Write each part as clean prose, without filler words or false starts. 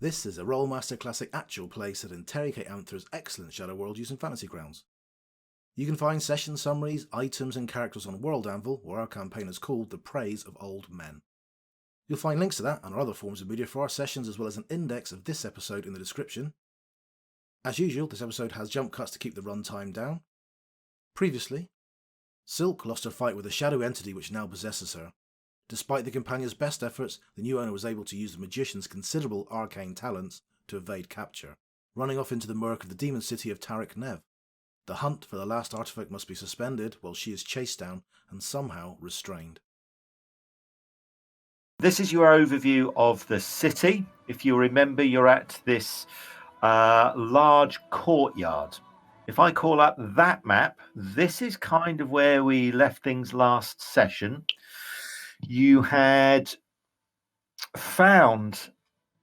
This is a Rolemaster Classic actual play set in Tarek Amthor's excellent Shadow world using Fantasy Grounds. You can find session summaries, items and characters on World Anvil, where our campaign is called The Praise of Old Men. You'll find links to that and our other forms of media for our sessions, as well as an index of this episode in the description. As usual, this episode has jump cuts to keep the runtime down. Previously, Sylke lost her fight with a shadow entity which now possesses her. Despite the companion's best efforts, the new owner was able to use the magician's considerable arcane talents to evade capture, running off into the murk of the demon city of Tarek Nev. The hunt for the last artefact must be suspended while she is chased down and somehow restrained. This is your overview of the city. If you remember, you're at this large courtyard. If I call up that map, this is kind of where we left things last session. You had found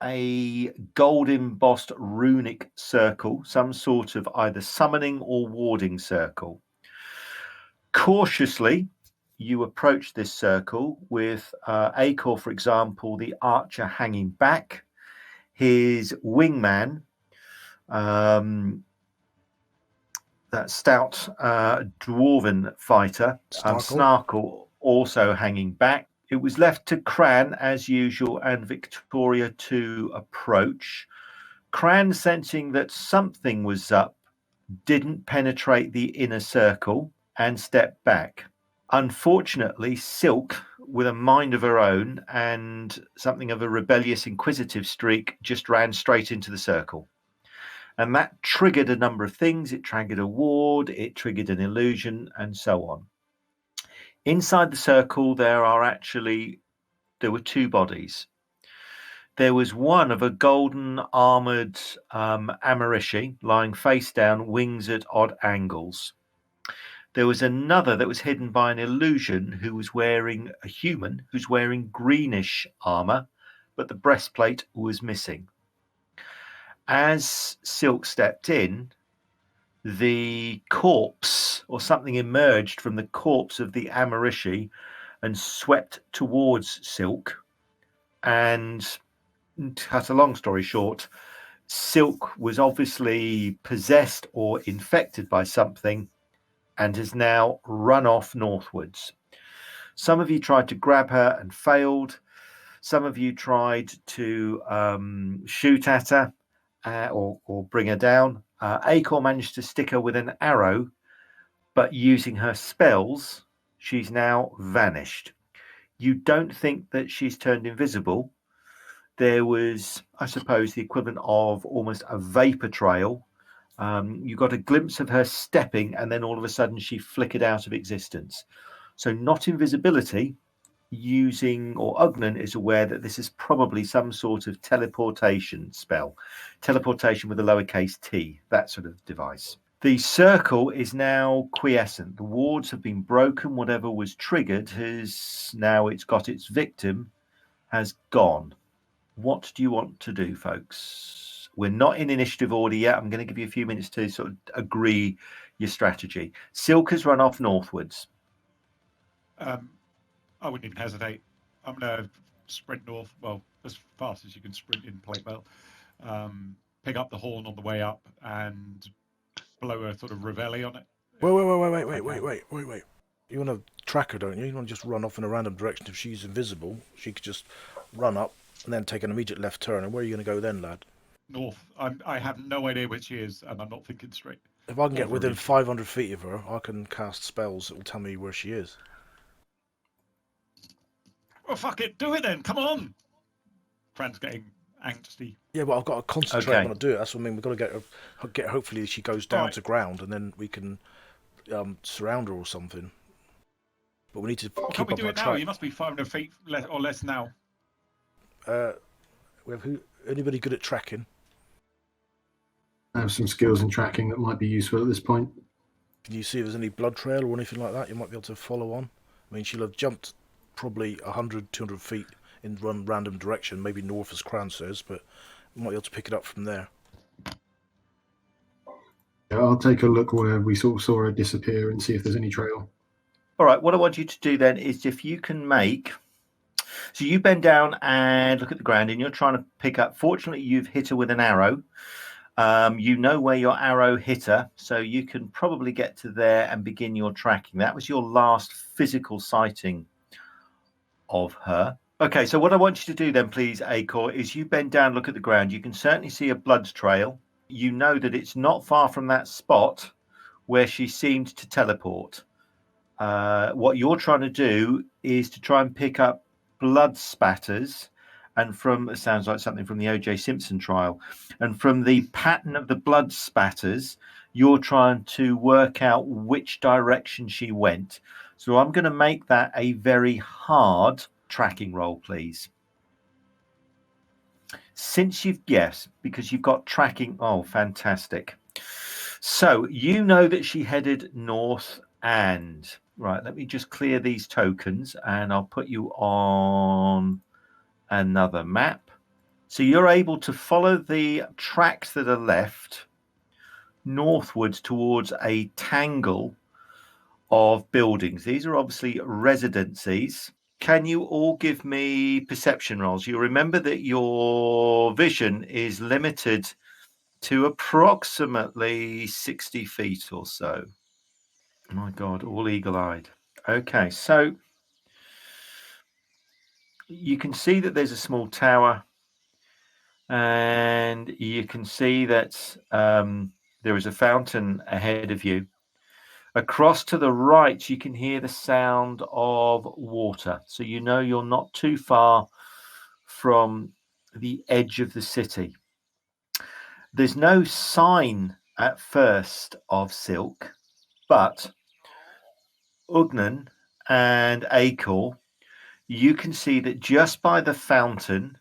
a gold embossed runic circle, some sort of either summoning or warding circle. Cautiously, you approach this circle with Acor, for example, the archer hanging back, his wingman, that stout dwarven fighter, Snarkle, also hanging back. It was left to Cran, as usual, and Victoria to approach. Cran, sensing that something was up, didn't penetrate the inner circle and stepped back. Unfortunately, Sylke, with a mind of her own and something of a rebellious, inquisitive streak, just ran straight into the circle. And that triggered a number of things. It triggered a ward, it triggered an illusion, and so on. Inside the circle, there were two bodies. There was one of a golden armored Amarishi lying face down, wings at odd angles. There was another that was hidden by an illusion who was wearing a human who's wearing greenish armor, but the breastplate was missing. As Sylke stepped in, the corpse or something emerged from the corpse of the Amarishi and swept towards Sylke. And to cut a long story short, Sylke was obviously possessed or infected by something and has now run off northwards. Some of you tried to grab her and failed. Some of you tried to shoot at her or bring her down. Acor managed to stick her with an arrow, but using her spells, she's now vanished. You don't think that she's turned invisible. There was, I suppose, the equivalent of almost a vapor trail. You got a glimpse of her stepping, and then all of a sudden she flickered out of existence. So not invisibility, Ugnan is aware that this is probably some sort of teleportation spell. Teleportation with a lowercase t, that sort of device. The circle is now quiescent. The wards have been broken. Whatever was triggered it's got its victim, has gone. What do you want to do, folks? We're not in initiative order yet. I'm going to give you a few minutes to sort of agree your strategy. Sylke has run off northwards. I wouldn't even hesitate. I'm going to sprint north, well, as fast as you can sprint in Plate Belt. Pick up the horn on the way up and blow a sort of reveille on it. Wait. You want to track her, don't you? You want to just run off in a random direction. If she's invisible, she could just run up and then take an immediate left turn. And where are you going to go then, lad? North. I have no idea where she is, and I'm not thinking straight. If I can get within 500 feet of her, I can cast spells that will tell me where she is. Well, fuck it, do it then. Come on. Fran's getting angsty. Yeah, but I've got to concentrate when I do it. That's what I mean. We've got to get. Hopefully, she goes down to ground, and then we can surround her or something. But we need to keep Can't we up do our it now? track. You must be 500 feet or less now. We have anybody good at tracking? I have some skills in tracking that might be useful at this point. Can you see if there's any blood trail or anything like that you might be able to follow on? I mean, she'll have jumped probably 100, 200 feet in one random direction, maybe north as Cran says, but we might be able to pick it up from there. Yeah, I'll take a look where we sort of saw her disappear and see if there's any trail. All right, what I want you to do then is if you can make So you bend down and look at the ground, and you're trying to pick up. Fortunately, you've hit her with an arrow. You know where your arrow hit her, so you can probably get to there and begin your tracking. That was your last physical sighting of her. Okay, so what I want you to do then, please, Acor, is you bend down, look at the ground. You can certainly see a blood trail. You know that it's not far from that spot where she seemed to teleport. What you're trying to do is to try and pick up blood spatters, and from, it sounds like something from the O.J. Simpson trial, and from the pattern of the blood spatters, you're trying to work out which direction she went. So I'm going to make that a very hard tracking roll, please. Since you've, yes, because you've got tracking. Oh, fantastic. So you know that she headed north, and right, let me just clear these tokens and I'll put you on another map. So you're able to follow the tracks that are left northwards towards a tangle of buildings. These are obviously residencies. Can you all give me perception rolls? You remember that your vision is limited to approximately 60 feet or so. My God, all eagle-eyed. Okay, so you can see that there's a small tower, and you can see that there is a fountain ahead of you. Across to the right, you can hear the sound of water. So you know you're not too far from the edge of the city. There's no sign at first of Sylke, but Ugnan and Acor, you can see that just by the fountain,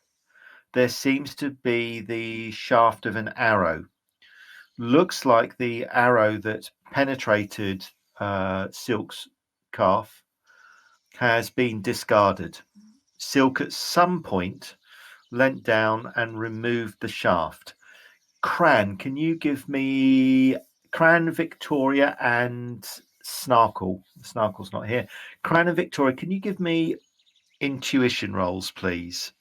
there seems to be the shaft of an arrow. Looks like the arrow that penetrated Sylke's calf has been discarded. Sylke at some point leant down and removed the shaft. Cran, can you give me Cran, Victoria, and Snarkle? Snarkle's not here. Cran and Victoria, can you give me intuition rolls, please?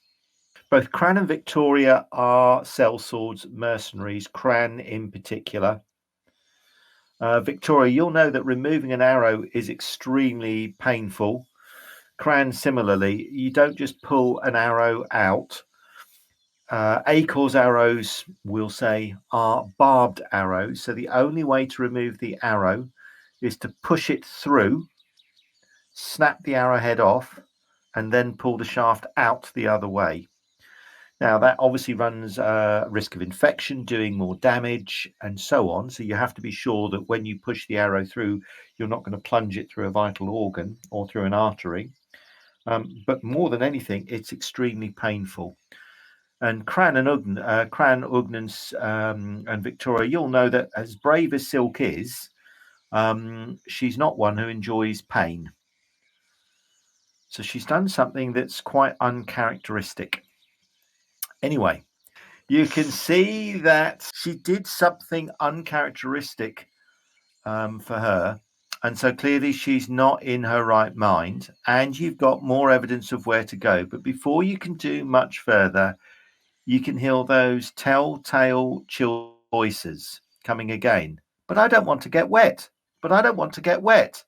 Both Cran and Victoria are sellswords mercenaries, Cran in particular. Victoria, you'll know that removing an arrow is extremely painful. Cran, similarly, you don't just pull an arrow out. Acor's arrows, we'll say, are barbed arrows. So the only way to remove the arrow is to push it through, snap the arrowhead off, and then pull the shaft out the other way. Now, that obviously runs risk of infection, doing more damage, and so on. So you have to be sure that when you push the arrow through, you're not going to plunge it through a vital organ or through an artery. But more than anything, it's extremely painful. And Cran and Ugnan, and Victoria, you'll know that as brave as Sylke is, she's not one who enjoys pain. So she's done something that's quite uncharacteristic. Anyway, you can see that she did something uncharacteristic for her. And so clearly she's not in her right mind. And you've got more evidence of where to go. But before you can do much further, you can hear those telltale chill voices coming again. But I don't want to get wet. But I don't want to get wet.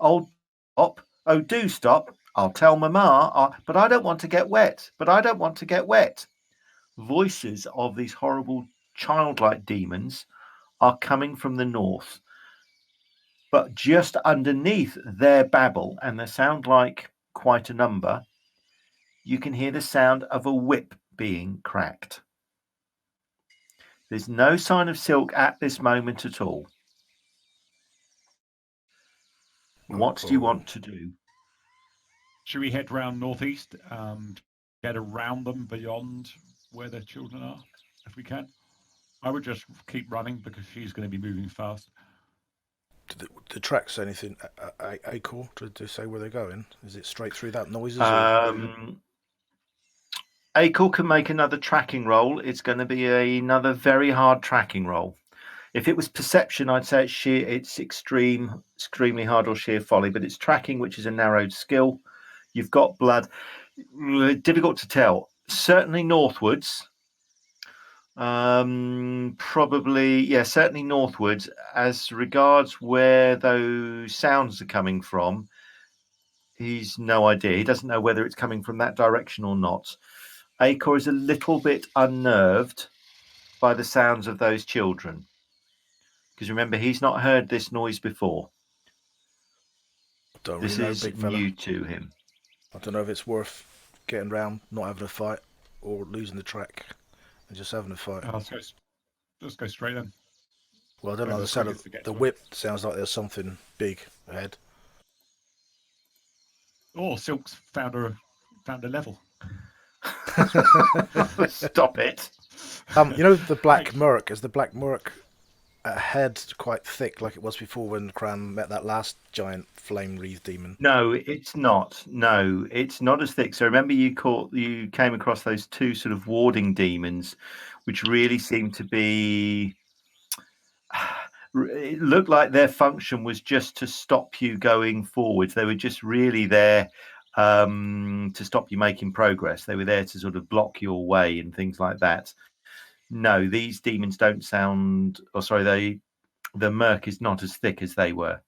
Oh, stop. Oh, do stop. I'll tell Mama. But I don't want to get wet. But I don't want to get wet. Voices of these horrible childlike demons are coming from the north. But just underneath their babble, and they sound like quite a number, you can hear the sound of a whip being cracked. There's no sign of Sylke at this moment at all. What do you want to do? Should we head round northeast, get around them beyond where their children are, if we can? I would just keep running because she's going to be moving fast. Do the tracks say anything, Acor, to say where they're going? Is it straight through that noises? Acor can make another tracking roll. It's going to be another very hard tracking roll. If it was perception, I'd say it's extremely hard or sheer folly, but it's tracking, which is a narrowed skill. You've got blood. Difficult to tell. Certainly northwards. Probably, yeah, certainly northwards. As regards where those sounds are coming from, he's no idea. He doesn't know whether it's coming from that direction or not. Acor is a little bit unnerved by the sounds of those children. Because remember, he's not heard this noise before. Don't This really know, is big fella. new to him. I don't know if it's worth getting round, not having a fight, or losing the track and just having a fight. Let's go straight then. Well, I don't know. The sound of the whip sounds like there's something big ahead. Oh, Silk's found a level. Stop it. You know the black murk? Is the black murk ahead quite thick like it was before when Cran met that last giant flame-wreathed demon? No, it's not. No, it's not as thick. So remember, you came across those two sort of warding demons, which really seemed to be. It looked like their function was just to stop you going forwards. They were just really there to stop you making progress. They were there to sort of block your way and things like that. No, these demons don't sound. Or sorry, the murk is not as thick as they were.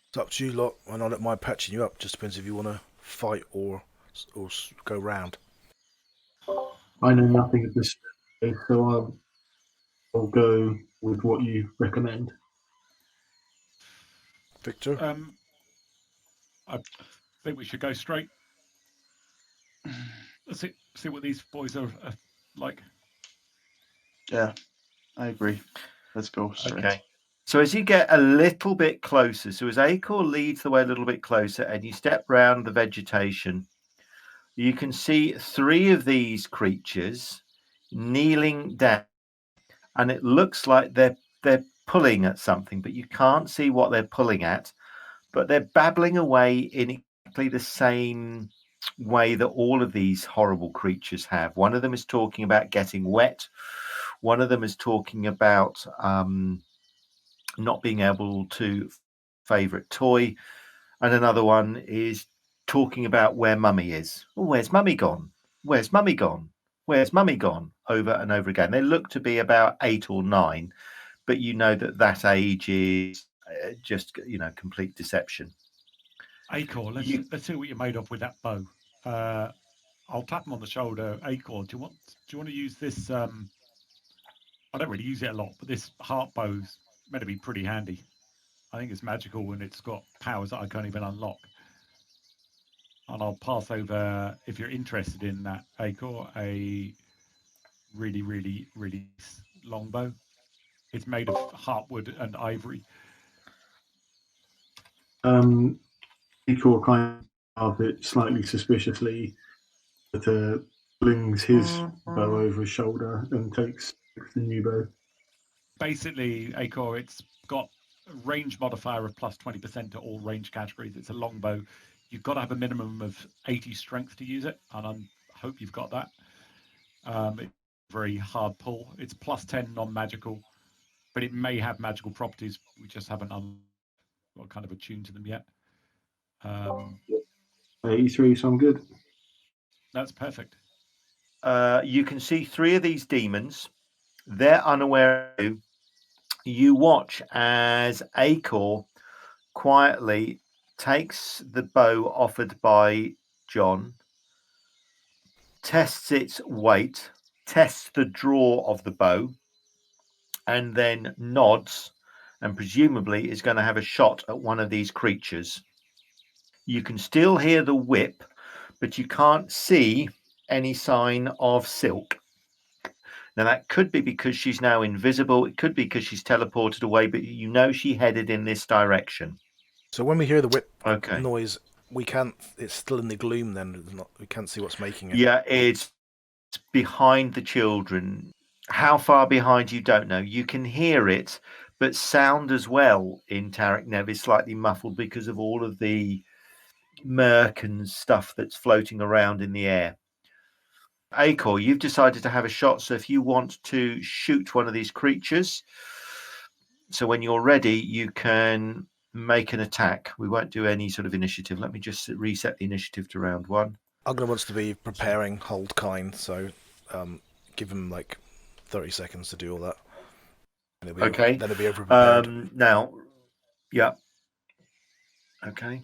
It's up to you lot, and I don't mind patching you up. Just depends if you want to fight or go round. I know nothing of this, so I'll go with what you recommend. Victor? I think we should go straight. Let's see what these boys are like. Yeah, I agree. Let's go straight. Okay. So as you get a little bit closer, so as Acor leads the way a little bit closer and you step round the vegetation, you can see three of these creatures kneeling down, and it looks like they're pulling at something, but you can't see what they're pulling at, but they're babbling away in exactly the same way that all of these horrible creatures have. One of them is talking about getting wet. One of them is talking about not being able to favorite toy, and another one is talking about where mummy is. Oh, where's mummy gone? Where's mummy gone? Where's mummy gone? Over and over again. They look to be about 8 or 9, but you know that age is just complete deception. Acor, let's see what you're made of with that bow. I'll tap him on the shoulder. Acor, do you want to use this? I don't really use it a lot, but this heart bow's meant to be pretty handy. I think it's magical and it's got powers that I can't even unlock. And I'll pass over, if you're interested in that, Acor, a really, really, really long bow. It's made of heartwood and ivory. Acor kind of it slightly suspiciously, but flings his bow over his shoulder and takes the new bow. Basically, Acor, it's got a range modifier of plus 20% to all range categories. It's a longbow. You've got to have a minimum of 80 strength to use it, and I hope you've got that. It's a very hard pull. It's plus 10 non-magical, but it may have magical properties. We just haven't got kind of attuned to them yet. 83, so I'm good. That's perfect. You can see three of these demons. They're unaware of you. You watch as Acor quietly takes the bow offered by John, tests its weight, tests the draw of the bow, and then nods and presumably is going to have a shot at one of these creatures. You can still hear the whip, but you can't see any sign of Sylke. Now, that could be because she's now invisible. It could be because she's teleported away, but you know she headed in this direction. So when we hear the whip noise, we can't. It's still in the gloom. Then we can't see what's making it. Yeah, it's behind the children. How far behind, you don't know. You can hear it, but sound as well in Tarek Nev is slightly muffled because of all of the murk and stuff that's floating around in the air. Acor, you've decided to have a shot, so if you want to shoot one of these creatures, so when you're ready, you can make an attack. We won't do any sort of initiative. Let me just reset the initiative to round 1. Ugnan wants to be preparing hold kind, so give him like 30 seconds to do all that. Okay. Then it'll be over prepared. Now, yeah. Okay.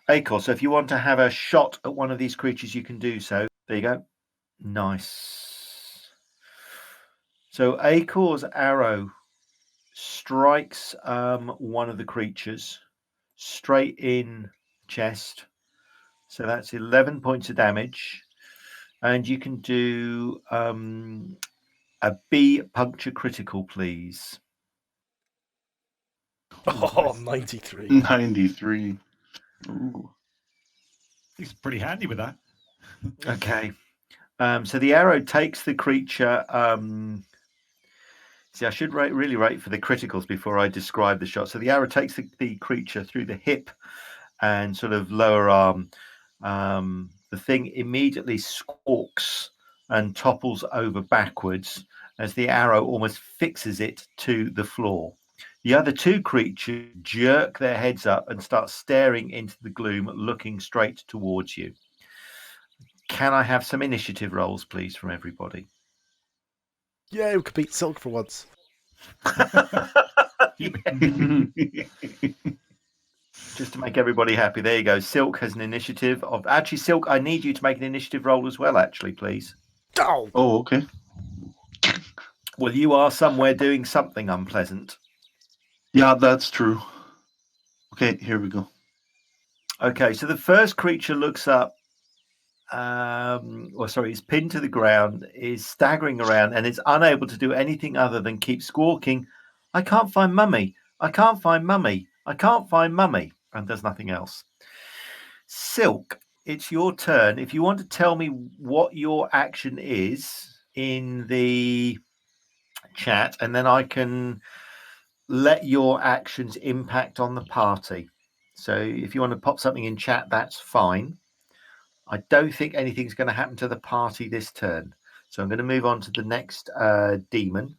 Acor, so if you want to have a shot at one of these creatures, you can do so. There you go. Nice. So Acor's arrow strikes one of the creatures straight in chest. So that's 11 points of damage. And you can do a B puncture critical, please. Oh, 93. 93. Ooh. He's pretty handy with that. Okay. So the arrow takes the creature. See, I should really rate for the criticals before I describe the shot. So the arrow takes the creature through the hip and sort of lower arm. The thing immediately squawks and topples over backwards as the arrow almost fixes it to the floor. The other two creatures jerk their heads up and start staring into the gloom, looking straight towards you. Can I have some initiative rolls, please, from everybody? Yeah, we could beat Sylke for once. Just to make everybody happy. There you go. Sylke has an initiative of... Actually, Sylke, I need you to make an initiative roll as well, actually, please. Oh, Okay. Well, you are somewhere doing something unpleasant. Yeah, that's true. Okay, here we go. Okay, so the first creature looks up. Is pinned to the ground, is staggering around, and is unable to do anything other than keep squawking, "I can't find Mummy! I can't find Mummy! I can't find Mummy!" and does nothing else. Sylke, it's your turn. If you want to tell me what your action is in the chat, and then I can let your actions impact on the party. So if you want to pop something in chat, that's fine. I don't think anything's going to happen to the party this turn. So I'm going to move on to the next demon.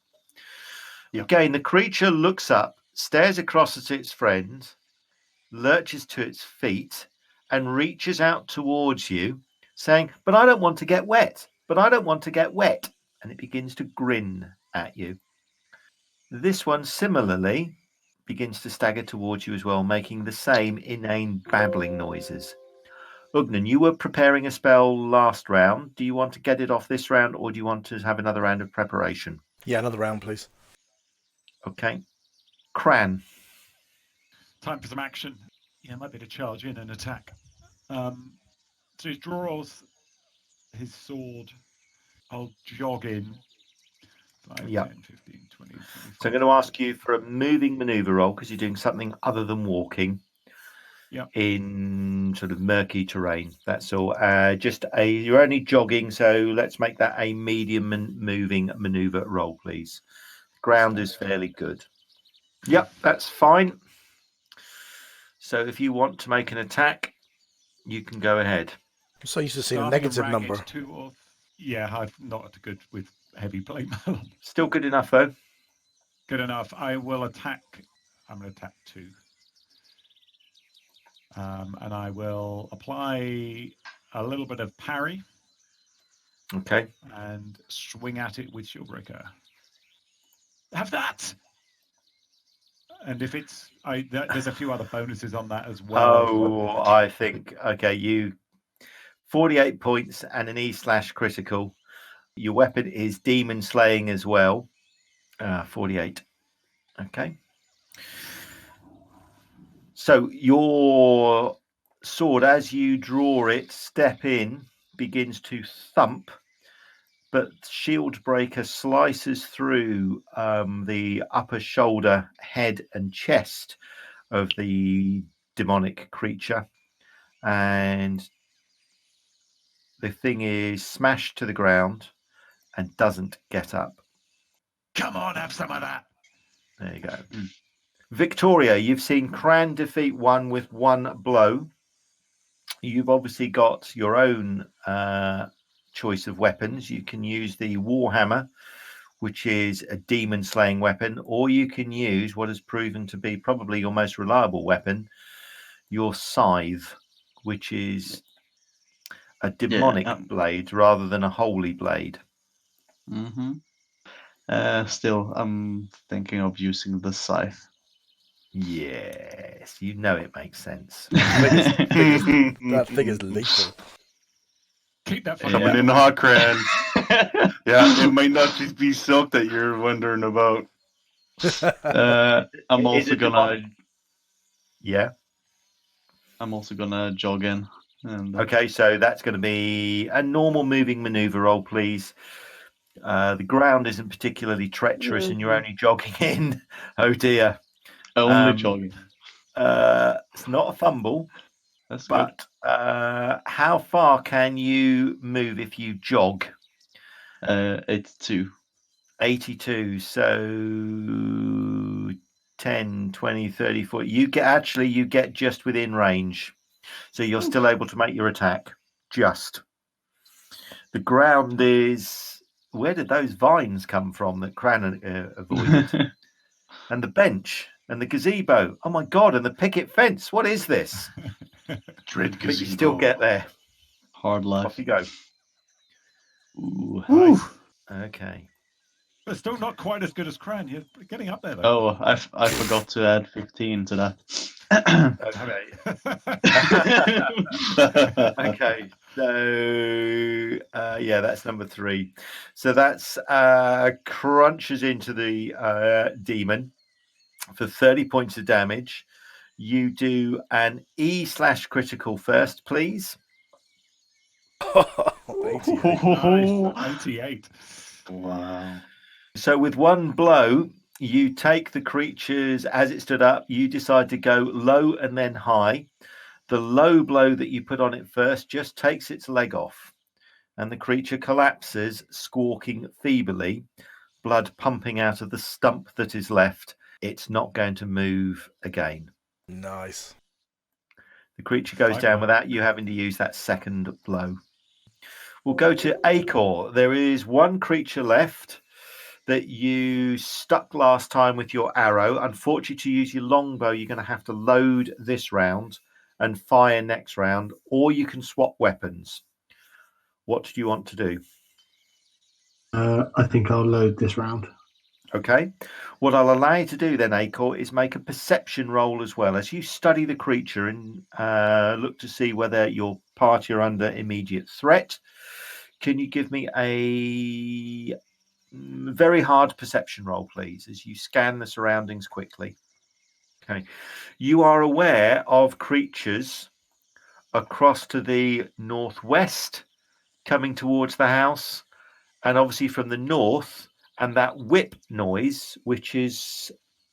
Yep. Again, the creature looks up, stares across at its friend, lurches to its feet, and reaches out towards you, saying, "But I don't want to get wet. But I don't want to get wet." And it begins to grin at you. This one similarly begins to stagger towards you as well, making the same inane babbling noises. Ugnan, you were preparing a spell last round. Do you want to get it off this round, or do you want to have another round of preparation? yeah, another round, please. Okay. Cran. Time for some action. Yeah, might be to charge in and attack. So he draws his sword. I'll jog in. 5, Yep. 10, 15, 20, 25. So I'm going to ask you for a moving maneuver roll because you're doing something other than walking. Yep. In sort of murky terrain. That's all. You're only jogging, so let's make that a medium moving maneuver roll, please. Ground is fairly good. Yep, that's fine. So if you want to make an attack, you can go ahead. I'm so used to seeing a Starting negative ragged number. 2 or yeah, I'm not good with heavy plate mail. Still good enough, though. Good enough. I will attack. I'm going to attack 2. And I will apply a little bit of parry. Okay. And swing at it with Shieldbreaker. Have that! And if it's... there's a few other bonuses on that as well. Oh, I think... Okay, you... 48 points and an E/critical. Your weapon is demon slaying as well. 48. Okay. So your sword, as you draw it, step in, begins to thump, but Shieldbreaker slices through the upper shoulder, head, and chest of the demonic creature, and the thing is smashed to the ground and doesn't get up. Come on, have some of that. There you go. Victoria, you've seen Cran defeat one with one blow. You've obviously got your own choice of weapons. You can use the Warhammer, which is a demon slaying weapon, or you can use what has proven to be probably your most reliable weapon, your scythe, which is a demonic blade rather than a holy blade. Still, I'm thinking of using the scythe. Yes, you know it makes sense. That thing is lethal. Keep that Coming in hot, Cran. Yeah, it might not just be Sylke that you're wondering about. I'm also gonna. Yeah. I'm also gonna jog in. And Okay, so that's going to be a normal moving maneuver roll, please. The ground isn't particularly treacherous, and you're only jogging in. Oh dear. Only jogging. It's not a fumble. That's but how far can you move if you jog? 82. 82. So 10, 20, 30, 40. You get just within range. So you're still able to make your attack. Just. The ground is... Where did those vines come from that Cran avoided? And the bench and the gazebo. Oh my God! And the picket fence. What is this? Dread gazebo. But you still get there. Hard life. Off you go. Ooh. Nice. Okay. But still not quite as good as Cran. You're getting up there, though. Oh, I forgot to add 15 to that. Okay. So yeah, that's number 3. So that's crunches into the demon for 30 points of damage. You do an E/critical first, please. 88. Nice. 88. Wow. So with one blow, you take the creatures as it stood up. You decide to go low and then high. The low blow that you put on it first just takes its leg off, and the creature collapses, squawking feebly, blood pumping out of the stump that is left. It's not going to move again. Nice. The creature goes down without you having to use that second blow. We'll go to Acor. There is one creature left that you stuck last time with your arrow. Unfortunately, to use your longbow, you're going to have to load this round and fire next round, or you can swap weapons. What do you want to do? I think I'll load this round. Okay. What I'll allow you to do then, Acor, is make a perception roll as well. As you study the creature and look to see whether your party are under immediate threat, can you give me a very hard perception roll, please, as you scan the surroundings quickly? Okay. You are aware of creatures across to the northwest coming towards the house, and obviously from the north, and that whip noise, which is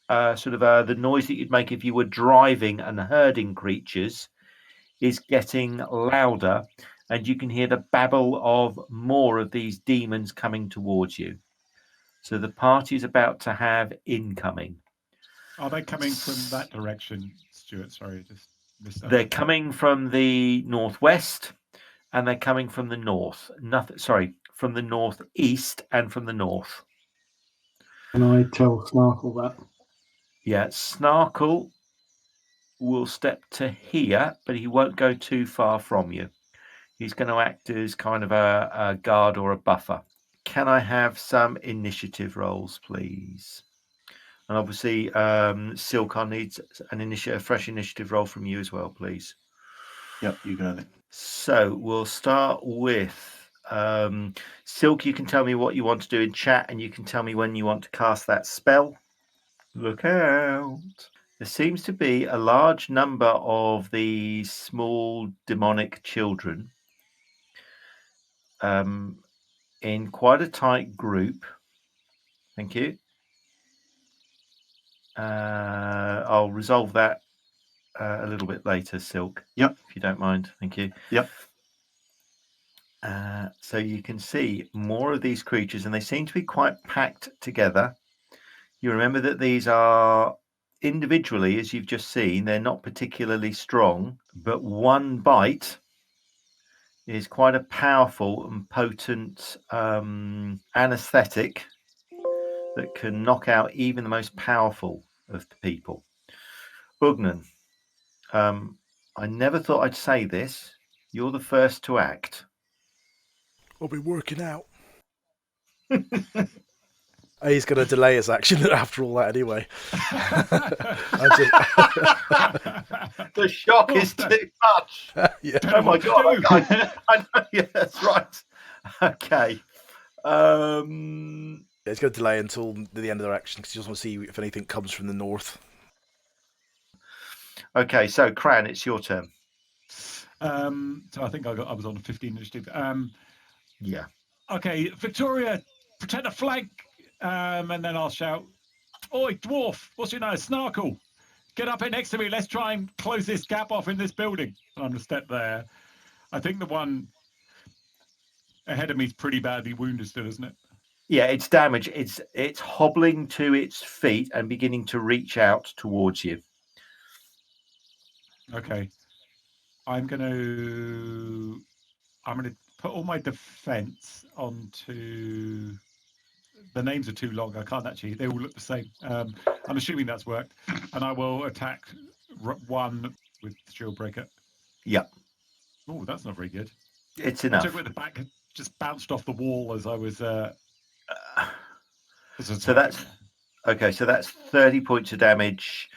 the noise that you'd make if you were driving and herding creatures, is getting louder, and you can hear the babble of more of these demons coming towards you. So the party is about to have incoming. Are they coming from that direction, Stuart? Sorry, just missed that. They're coming from the northwest, and they're coming from the north. From the northeast and from the north. Can I tell Snarkle that? Yeah, Snarkle will step to here, but he won't go too far from you. He's going to act as kind of a guard or a buffer. Can I have some initiative rolls, please? And obviously, Sylke needs a fresh initiative roll from you as well, please. Yep, you got it. So we'll start with Sylke. You can tell me what you want to do in chat, and you can tell me when you want to cast that spell. Look out. There seems to be a large number of these small demonic children in quite a tight group. Thank you. I'll resolve that a little bit later, Sylke. Yep. If you don't mind. Thank you. Yep. So you can see more of these creatures, and they seem to be quite packed together. You remember that these are individually, as you've just seen, they're not particularly strong, but one bite is quite a powerful and potent anesthetic that can knock out even the most powerful of people. Ugnan, I never thought I'd say this. You're the first to act. I'll be working out. He's going to delay his action after all that anyway. The shock is too much. Yeah. Oh my god! I know. Yeah, that's right. Okay. He's going to delay until the end of their action because he just want to see if anything comes from the north. Okay, so Cran, it's your turn. So I think I was on a 15 initiative. Yeah. Okay, Victoria, protect the flank, and then I'll shout, "Oi, dwarf! What's your name? Snarkle! Get up here next to me. Let's try and close this gap off in this building." And I'm gonna step there. I think the one ahead of me is pretty badly wounded still, isn't it? Yeah, it's damaged. It's hobbling to its feet and beginning to reach out towards you. Okay. I'm gonna put all my defense onto. The names are too long. I can't actually. They all look the same. I'm assuming that's worked, and I will attack one with the shield breaker. Yeah. Oh, that's not very good. It's enough. I took it with the back, just bounced off the wall as I was. So that's okay. So that's 30 points of damage.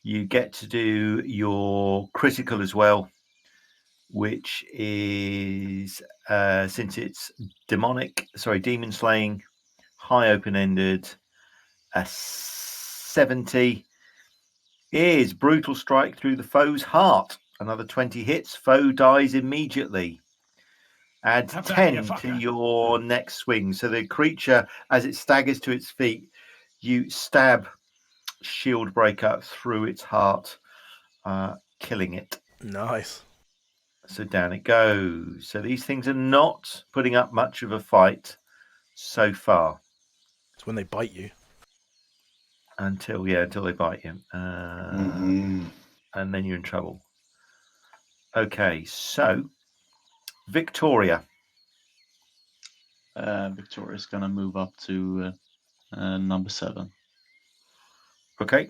You get to do your critical as well, which is since it's demon slaying, high open-ended, a 70 is brutal strike through the foe's heart. Another 20 hits, foe dies immediately. Add 10 to your next swing. So the creature, as it staggers to its feet, you stab shield breaker through its heart, killing it. Nice. So down it goes. So these things are not putting up much of a fight so far. It's when they bite you. Until they bite you. And then you're in trouble. Okay, so Victoria. Victoria's going to move up to number 7. Okay.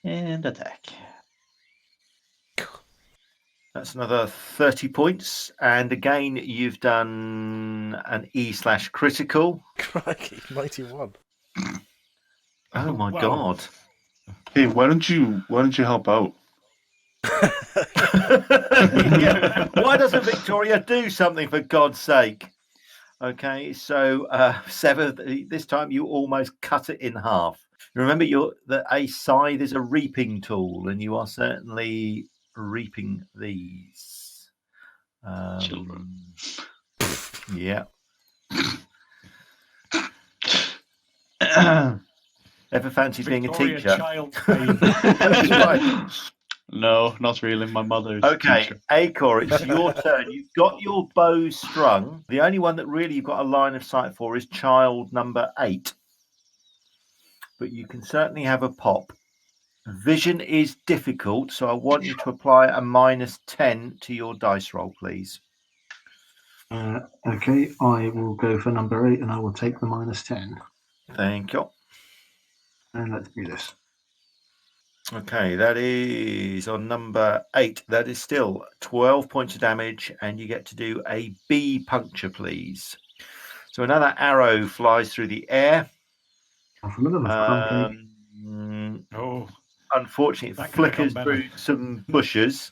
And attack. That's another 30 points. And again, you've done an E/critical. Crikey, 91. Oh my god. Hey, why don't you help out? Yeah. Why doesn't Victoria do something, for God's sake? Okay, so Sever, this time you almost cut it in half. Remember that a scythe is a reaping tool, and you are certainly reaping these. Children. Yeah. Ever fancy being a teacher? That's right. No, not really. My mother is okay, Acor, it's your turn. You've got your bow strung. The only one that really you've got a line of sight for is child number 8. But you can certainly have a pop. Vision is difficult, so I want you to apply a -10 to your dice roll, please. Okay, I will go for number 8 and I will take the -10. Thank you. And let's do this. Okay, that is on number 8. That is still 12 points of damage, and you get to do a B puncture, please. So another arrow flies through the air. Unfortunately, it flickers through some bushes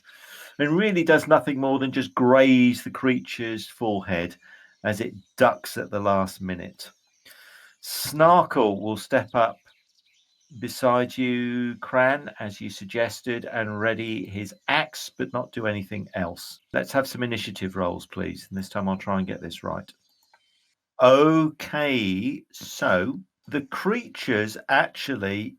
and really does nothing more than just graze the creature's forehead as it ducks at the last minute. Snarkle will step up beside you, Cran, as you suggested, and ready his axe, but not do anything else. Let's have some initiative rolls, please. And this time I'll try and get this right. Okay, so the creatures actually,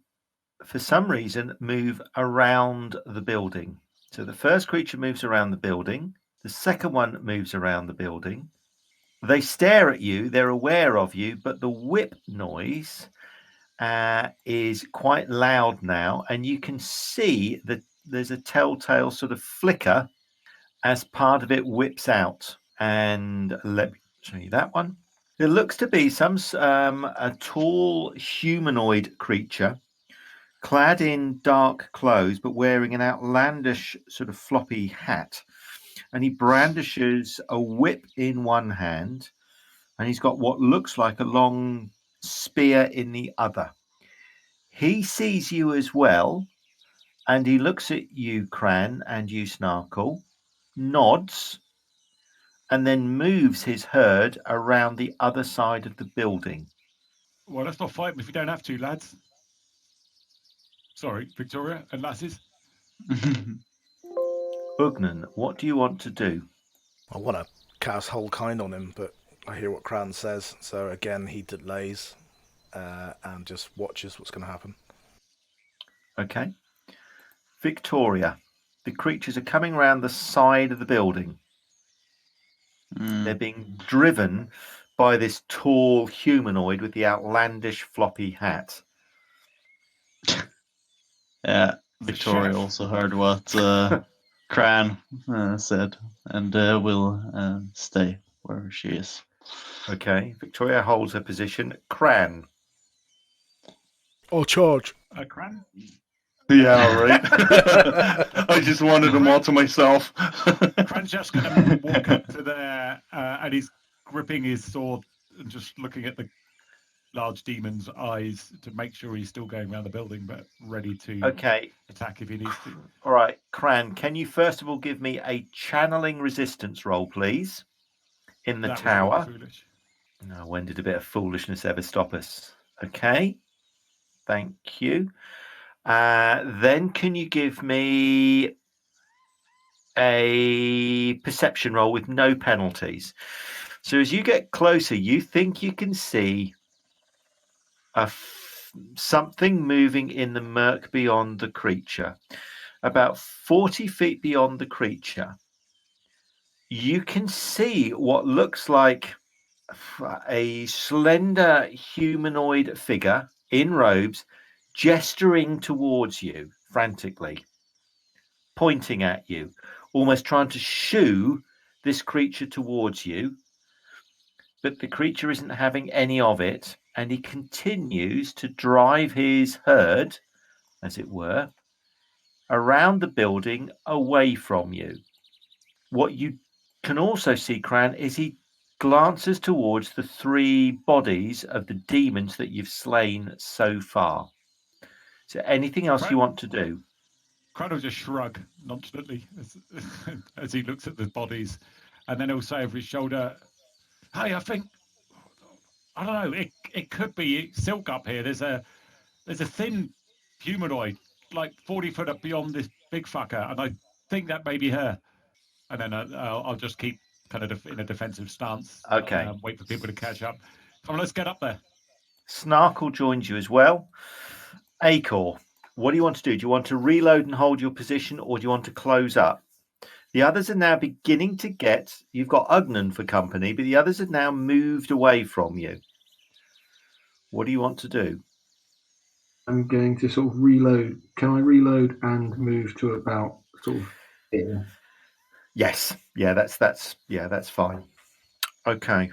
for some reason, move around the building. So the first creature moves around the building. The second one moves around the building. They stare at you. They're aware of you, but the whip noise is quite loud now, and you can see that there's a telltale sort of flicker as part of it whips out. And let me show you that one. There looks to be a tall humanoid creature, clad in dark clothes, but wearing an outlandish sort of floppy hat. And he brandishes a whip in one hand, and he's got what looks like a long spear in the other. He sees you as well, and he looks at you, Cran, and you, Snarkle, nods, and then moves his herd around the other side of the building. Well, let's not fight them if you don't have to, lads. Sorry, Victoria and lasses. Ugnan, what do you want to do? I want to cast Whole Kind on him, but I hear what Cran says, so again he delays and just watches what's going to happen. Okay. Victoria, the creatures are coming around the side of the building. They're being driven by this tall humanoid with the outlandish floppy hat. Yeah, Victoria also heard what Cran said, and will stay where she is. Okay, Victoria holds her position. Cran. Oh, charge. Cran? Yeah, right. I just wanted them all to myself. Cran's just going to walk up to there, and he's gripping his sword and just looking at the large demon's eyes to make sure he's still going around the building, but ready to attack if he needs to. All right, Cran, can you first of all give me a channeling resistance roll, please, in the tower? Was foolish. No, when did a bit of foolishness ever stop us? Okay, thank you. Then can you give me a perception roll with no penalties? So as you get closer, you think you can see something moving in the murk beyond the creature. About 40 feet beyond the creature, you can see what looks like a slender humanoid figure in robes gesturing towards you frantically, pointing at you, almost trying to shoo this creature towards you. But the creature isn't having any of it, and he continues to drive his herd, as it were, around the building away from you. What you can also see, Cran, is he glances towards the 3 bodies of the demons that you've slain so far. Is there anything else you want to do? Cran will just shrug nonchalantly as he looks at the bodies, and then he'll say over his shoulder, "Hey, I don't know. It could be Sylke up here. There's a thin humanoid, like 40 foot up beyond this big fucker, and I think that may be her." And then I'll just keep kind of in a defensive stance. Okay. Wait for people to catch up. Come on, let's get up there. Snarkle joins you as well. Acor, what do you want to do? Do you want to reload and hold your position, or do you want to close up? The others are now beginning to get... You've got Ugnan for company, but the others have now moved away from you. What do you want to do? I'm going to sort of reload. Can I reload and move to about sort of here? Yes. Yeah, that's fine. Okay.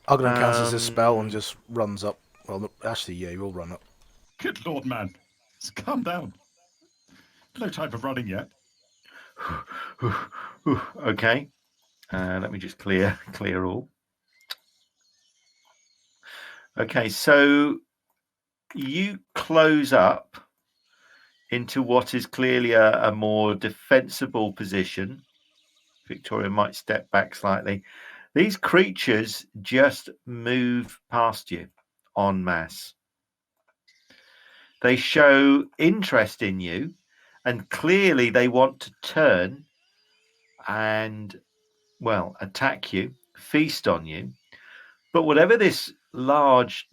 Ugnan cancels his spell and just runs up. Well, actually, yeah, he will run up. Good Lord, man. Just calm down. No time for running yet. Okay. Let me just clear all. Okay, so you close up into what is clearly a more defensible position. Victoria might step back slightly. These creatures just move past you en masse. They show interest in you, and clearly they want to turn and, well, attack you, feast on you. But whatever this large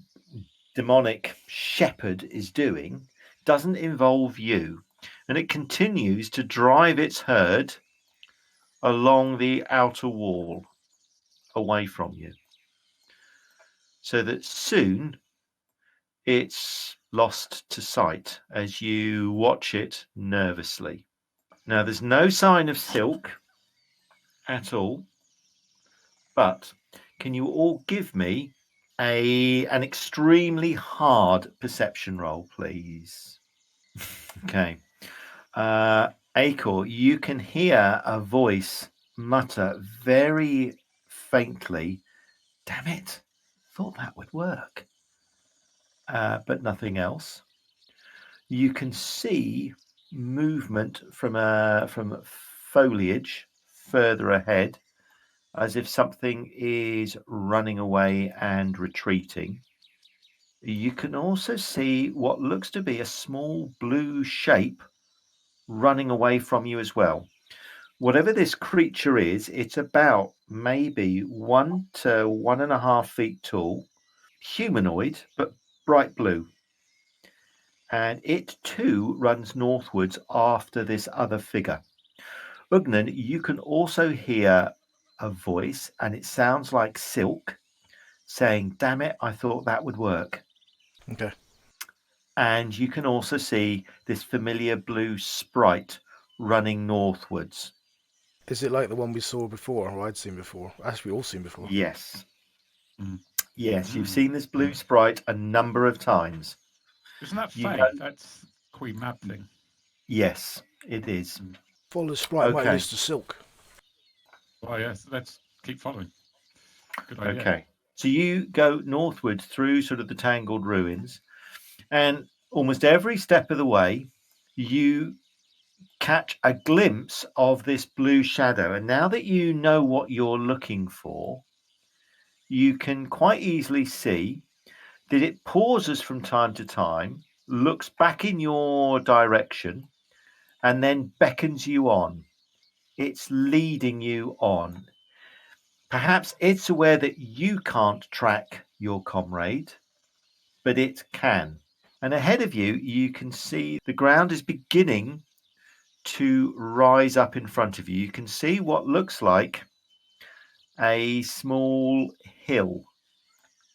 demonic shepherd is doing doesn't involve you, and it continues to drive its herd along the outer wall away from you, so that soon it's lost to sight as you watch it nervously. Now, there's no sign of Sylke at all, but can you all give me an extremely hard perception roll, please? Okay. Acor, you can hear a voice mutter very faintly, "Damn it, thought that would work." But nothing else. You can see movement from foliage further ahead, as if something is running away and retreating. You can also see what looks to be a small blue shape running away from you as well. Whatever this creature is, it's about maybe 1 to 1.5 feet tall, humanoid, but bright blue. And it too runs northwards after this other figure. Ugnan, you can also hear a voice, and it sounds like Sylke saying, "Damn it, I thought that would work." Okay. And you can also see this familiar blue sprite running northwards. Is it like the one we saw before, or I'd seen before? Actually, we all seen before. Yes. Mm. Yes, you've seen this blue sprite a number of times. Isn't that You Faye? know- That's Queen Mab thing. Yes, it is. Follow Sprite might Okay. list to Sylke. Oh yes, let's keep following. Good idea. Okay. So you go northward through sort of the tangled ruins, and almost every step of the way, you catch a glimpse of this blue shadow. And now that you know what you're looking for, you can quite easily see that it pauses from time to time, looks back in your direction, and then beckons you on. It's leading you on. Perhaps it's aware that you can't track your comrade, but it can. And ahead of you, you can see the ground is beginning to rise up in front of you. You can see what looks like a small hill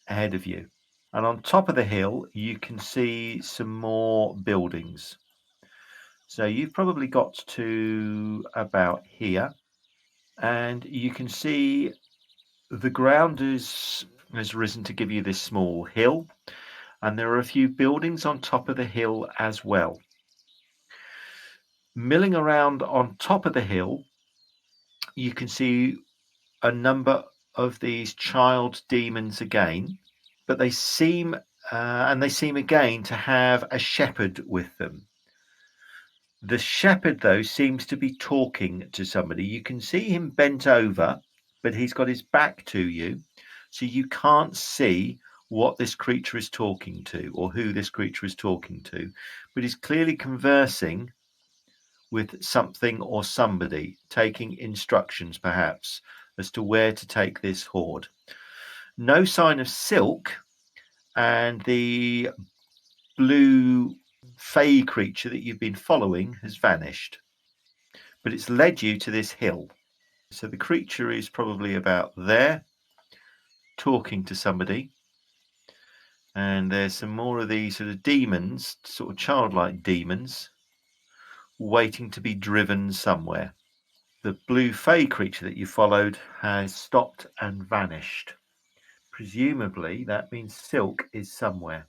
ahead of you. And on top of the hill, you can see some more buildings. So you've probably got to about here. And you can see the ground has risen to give you this small hill. And there are a few buildings on top of the hill as well. Milling around on top of the hill, you can see a number of these child demons again, but they seem again to have a shepherd with them. The shepherd, though, seems to be talking to somebody. You can see him bent over, but he's got his back to you, so you can't see what this creature is talking to or who this creature is talking to, but he's clearly conversing with something or somebody, taking instructions perhaps as to where to take this horde. No sign of Sylke, and the blue fey creature that you've been following has vanished, but it's led you to this hill. So the creature is probably about there, talking to somebody, and there's some more of these sort of demons, sort of childlike demons, waiting to be driven somewhere. The blue fey creature that you followed has stopped and vanished. Presumably that means Sylke is somewhere.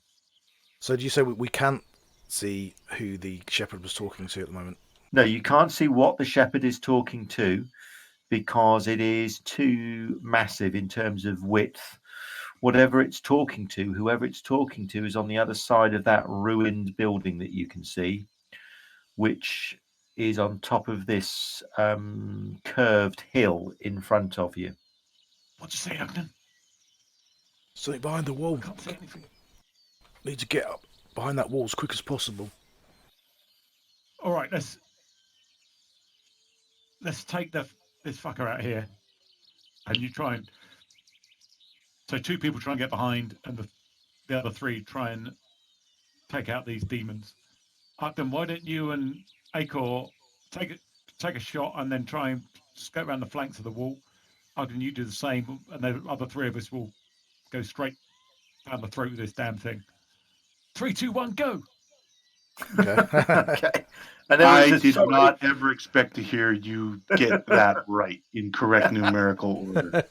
So do you say we can't see who the shepherd was talking to at the moment? No, you can't see what the shepherd is talking to because it is too massive in terms of width. Whatever it's talking to, whoever it's talking to, is on the other side of that ruined building that you can see, which is on top of this curved hill in front of you. What'd you say, Ugnan? Something behind the wall. Can't see anything. Need to get up behind that wall as quick as possible. All right, let's take this fucker out here, and you try and. So 2 people try and get behind, and the other 3 try and take out these demons. Then why don't you and Acor take a shot and then try and go around the flanks of the wall? Then you do the same, and the other 3 of us will go straight down the throat of this damn thing. 3, 2, 1, go! Okay. Okay. And then I it says, did sorry. not ever expect to hear you get that right in correct numerical order.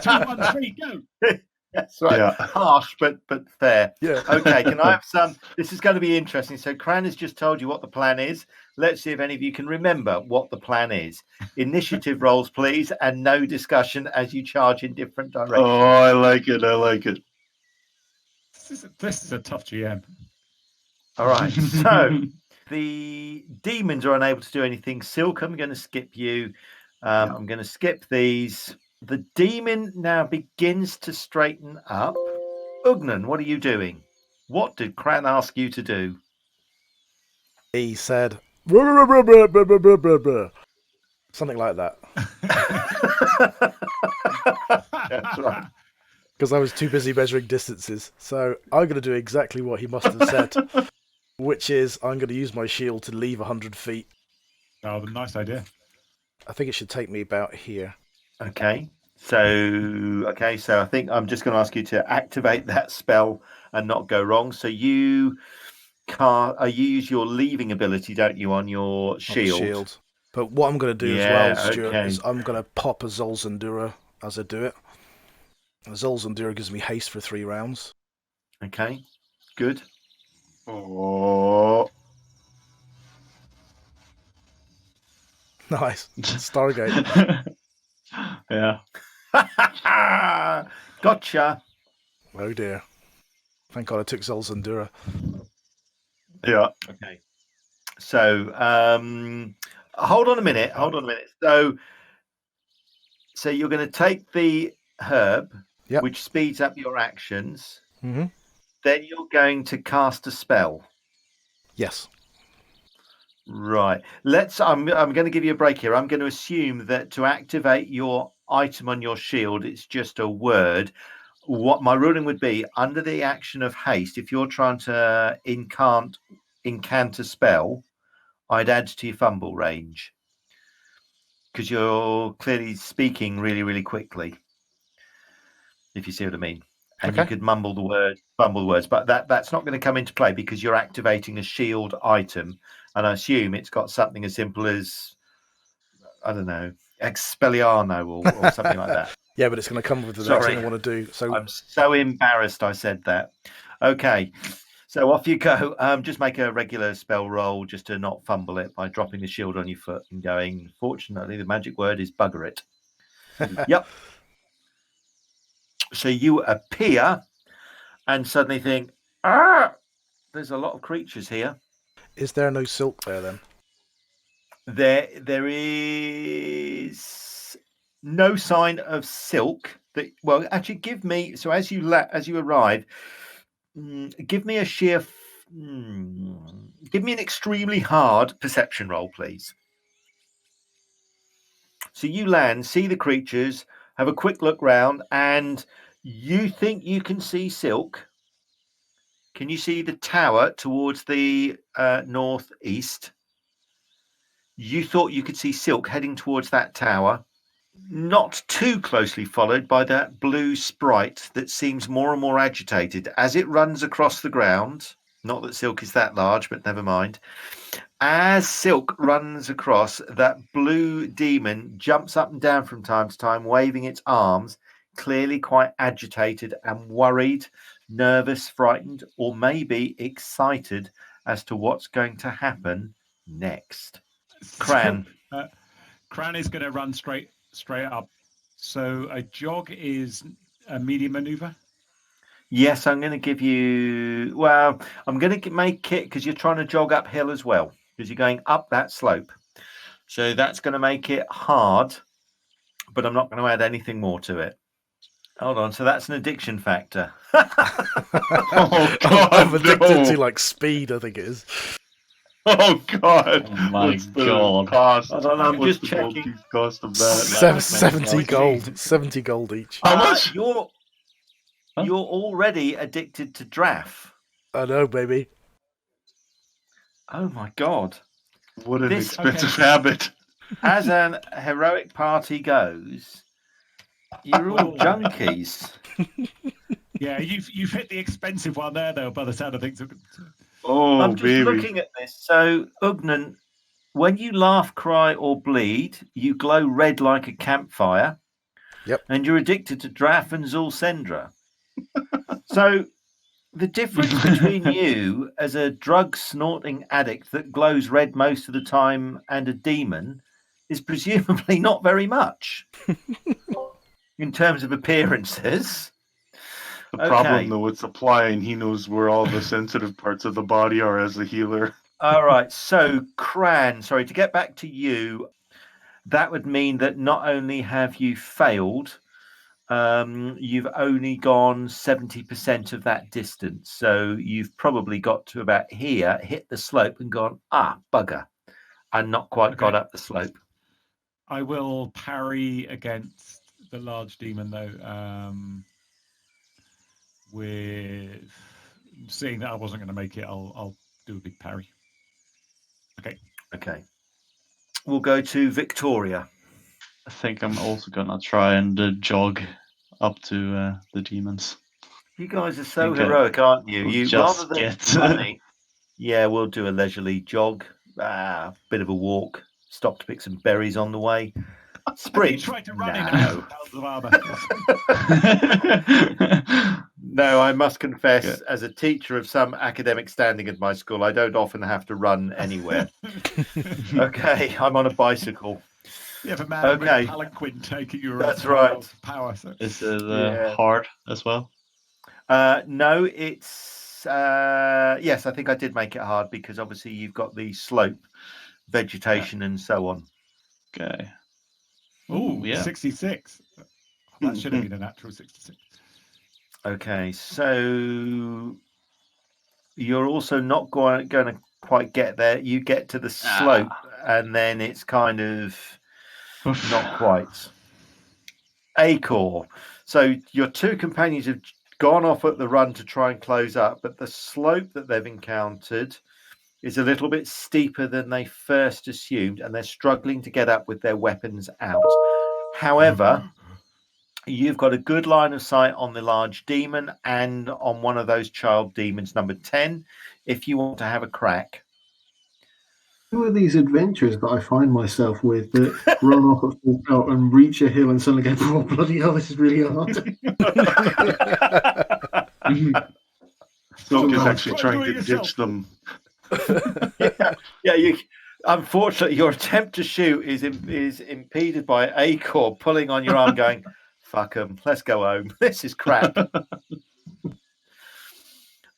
2, 1, 3, go. That's right. Yeah. Harsh, but fair. Yeah. Okay, can I have some? This is going to be interesting. So Cran has just told you what the plan is. Let's see if any of you can remember what the plan is. Initiative rolls, please, and no discussion as you charge in different directions. Oh, I like it. I like it. This is a tough GM. All right. So the demons are unable to do anything. Sylke, I'm going to skip you. I'm going to skip these. The demon now begins to straighten up. Ugnan, what are you doing? What did Cran ask you to do? He said, "Bruh." Something like that. That's right. Because I was too busy measuring distances. So I'm going to do exactly what he must have said, which is I'm going to use my shield to leave 100 feet. Oh, nice idea. I think it should take me about here. Okay. So I think I'm just going to ask you to activate that spell and not go wrong. So you use your leaving ability, don't you, on your shield? But what I'm going to do as well, Stuart, is I'm going to pop a Zolzandura as I do it. A Zolzandura gives me haste for 3 rounds. Okay, good. Oh. Nice. Stargate. Yeah. Gotcha. Oh dear. Thank God I took Zolzandura. Yeah. Okay. So hold on a minute. So you're going to take the herb, which speeds up your actions. Mm-hmm. Then you're going to cast a spell. Yes. Right. I'm going to give you a break here. I'm going to assume that to activate your item on your shield, it's just a word. What my ruling would be, under the action of haste, if you're trying to incant a spell, I'd add to your fumble range. Because you're clearly speaking really, really quickly. If you see what I mean. And you could mumble the words, but that's not going to come into play because you're activating a shield item, and I assume it's got something as simple as, I don't know, Expelliarmo or something like that. Yeah, but it's going to come with the next thing I want to do. So I'm so embarrassed I said that. Okay, so off you go. Just make a regular spell roll just to not fumble it by dropping the shield on your foot and going, fortunately, the magic word is bugger it. Yep. So you appear and suddenly think, there's a lot of creatures here. Is there no Sylke there then? There is no sign of Sylke. Well, actually, give me. So as you arrive, give me a sheer. Give me an extremely hard perception roll, please. So you land, see the creatures, have a quick look round, and you think you can see Sylke. Can you see the tower towards the northeast? You thought you could see Sylke heading towards that tower, not too closely followed by that blue sprite that seems more and more agitated as it runs across the ground. Not that Sylke is that large, but never mind. As Sylke runs across, that blue demon jumps up and down from time to time, waving its arms, clearly quite agitated and worried, nervous, frightened, or maybe excited as to what's going to happen next. Cran. Cran is going to run straight up. So a jog is a medium maneuver. Yes, I'm going to give you. Well, I'm going to make it because you're trying to jog uphill as well because you're going up that slope. So that's going to make it hard, but I'm not going to add anything more to it. Hold on. So that's an addiction factor. Oh, God. I'm addicted to like speed, I think it is. Oh, God. Oh, my God. Cost? Hold on, I'm just What's the checking. bulky cost of that? 70 gold. 70 gold each. How much? You're already addicted to draff. I know, baby. Oh, my God. What an expensive habit. As an heroic party goes, you're all junkies. Yeah, you've hit the expensive one there, though, by the sound of things. Oh, I'm just baby. looking at this. So, Ugnan, when you laugh, cry, or bleed, you glow red like a campfire. Yep. And you're addicted to Draf and Zulcendra. So, the difference between you as a drug snorting addict that glows red most of the time and a demon is presumably not very much in terms of appearances. The problem, though, with supplying, he knows where all the sensitive parts of the body are as a healer. All right. So, Cran, sorry, to get back to you, that would mean that not only have you failed, you've only gone 70% of that distance. So you've probably got to about here, hit the slope and gone, bugger, and not quite got up the slope. I will parry against the large demon, though, with seeing that I wasn't going to make it. I'll do a big parry. Okay. We'll go to Victoria. I think I'm also gonna try and jog up to the demons. You guys are so heroic, aren't you? We'll You just rather than get- running. Yeah, we'll do a leisurely jog, bit of a walk, stop to pick some berries on the way. Sprint. You tried to run in No. of armor. No, I must confess, as a teacher of some academic standing at my school, I don't often have to run anywhere. Okay, I'm on a bicycle. You have a man with a palanquin taking you around. That's right. Power. So. Is it hard as well? No, it's yes, I think I did make it hard because obviously you've got the slope, vegetation, and so on. Okay. Oh, yeah. 66. That should have been a natural 66. Okay, so you're also not going to quite get there. You get to the slope, and then it's kind of not quite. Acor. So your two companions have gone off at the run to try and close up, but the slope that they've encountered is a little bit steeper than they first assumed, and they're struggling to get up with their weapons out. However, you've got a good line of sight on the large demon and on one of those child demons, number 10, if you want to have a crack. Who are these adventures that I find myself with that run off at full pelt and reach a hill and suddenly go, oh, bloody hell, this is really hard. Silk is actually trying to ditch them. Yeah. Unfortunately, your attempt to shoot is impeded by Acor pulling on your arm, going, "Fuck 'em, let's go home. This is crap."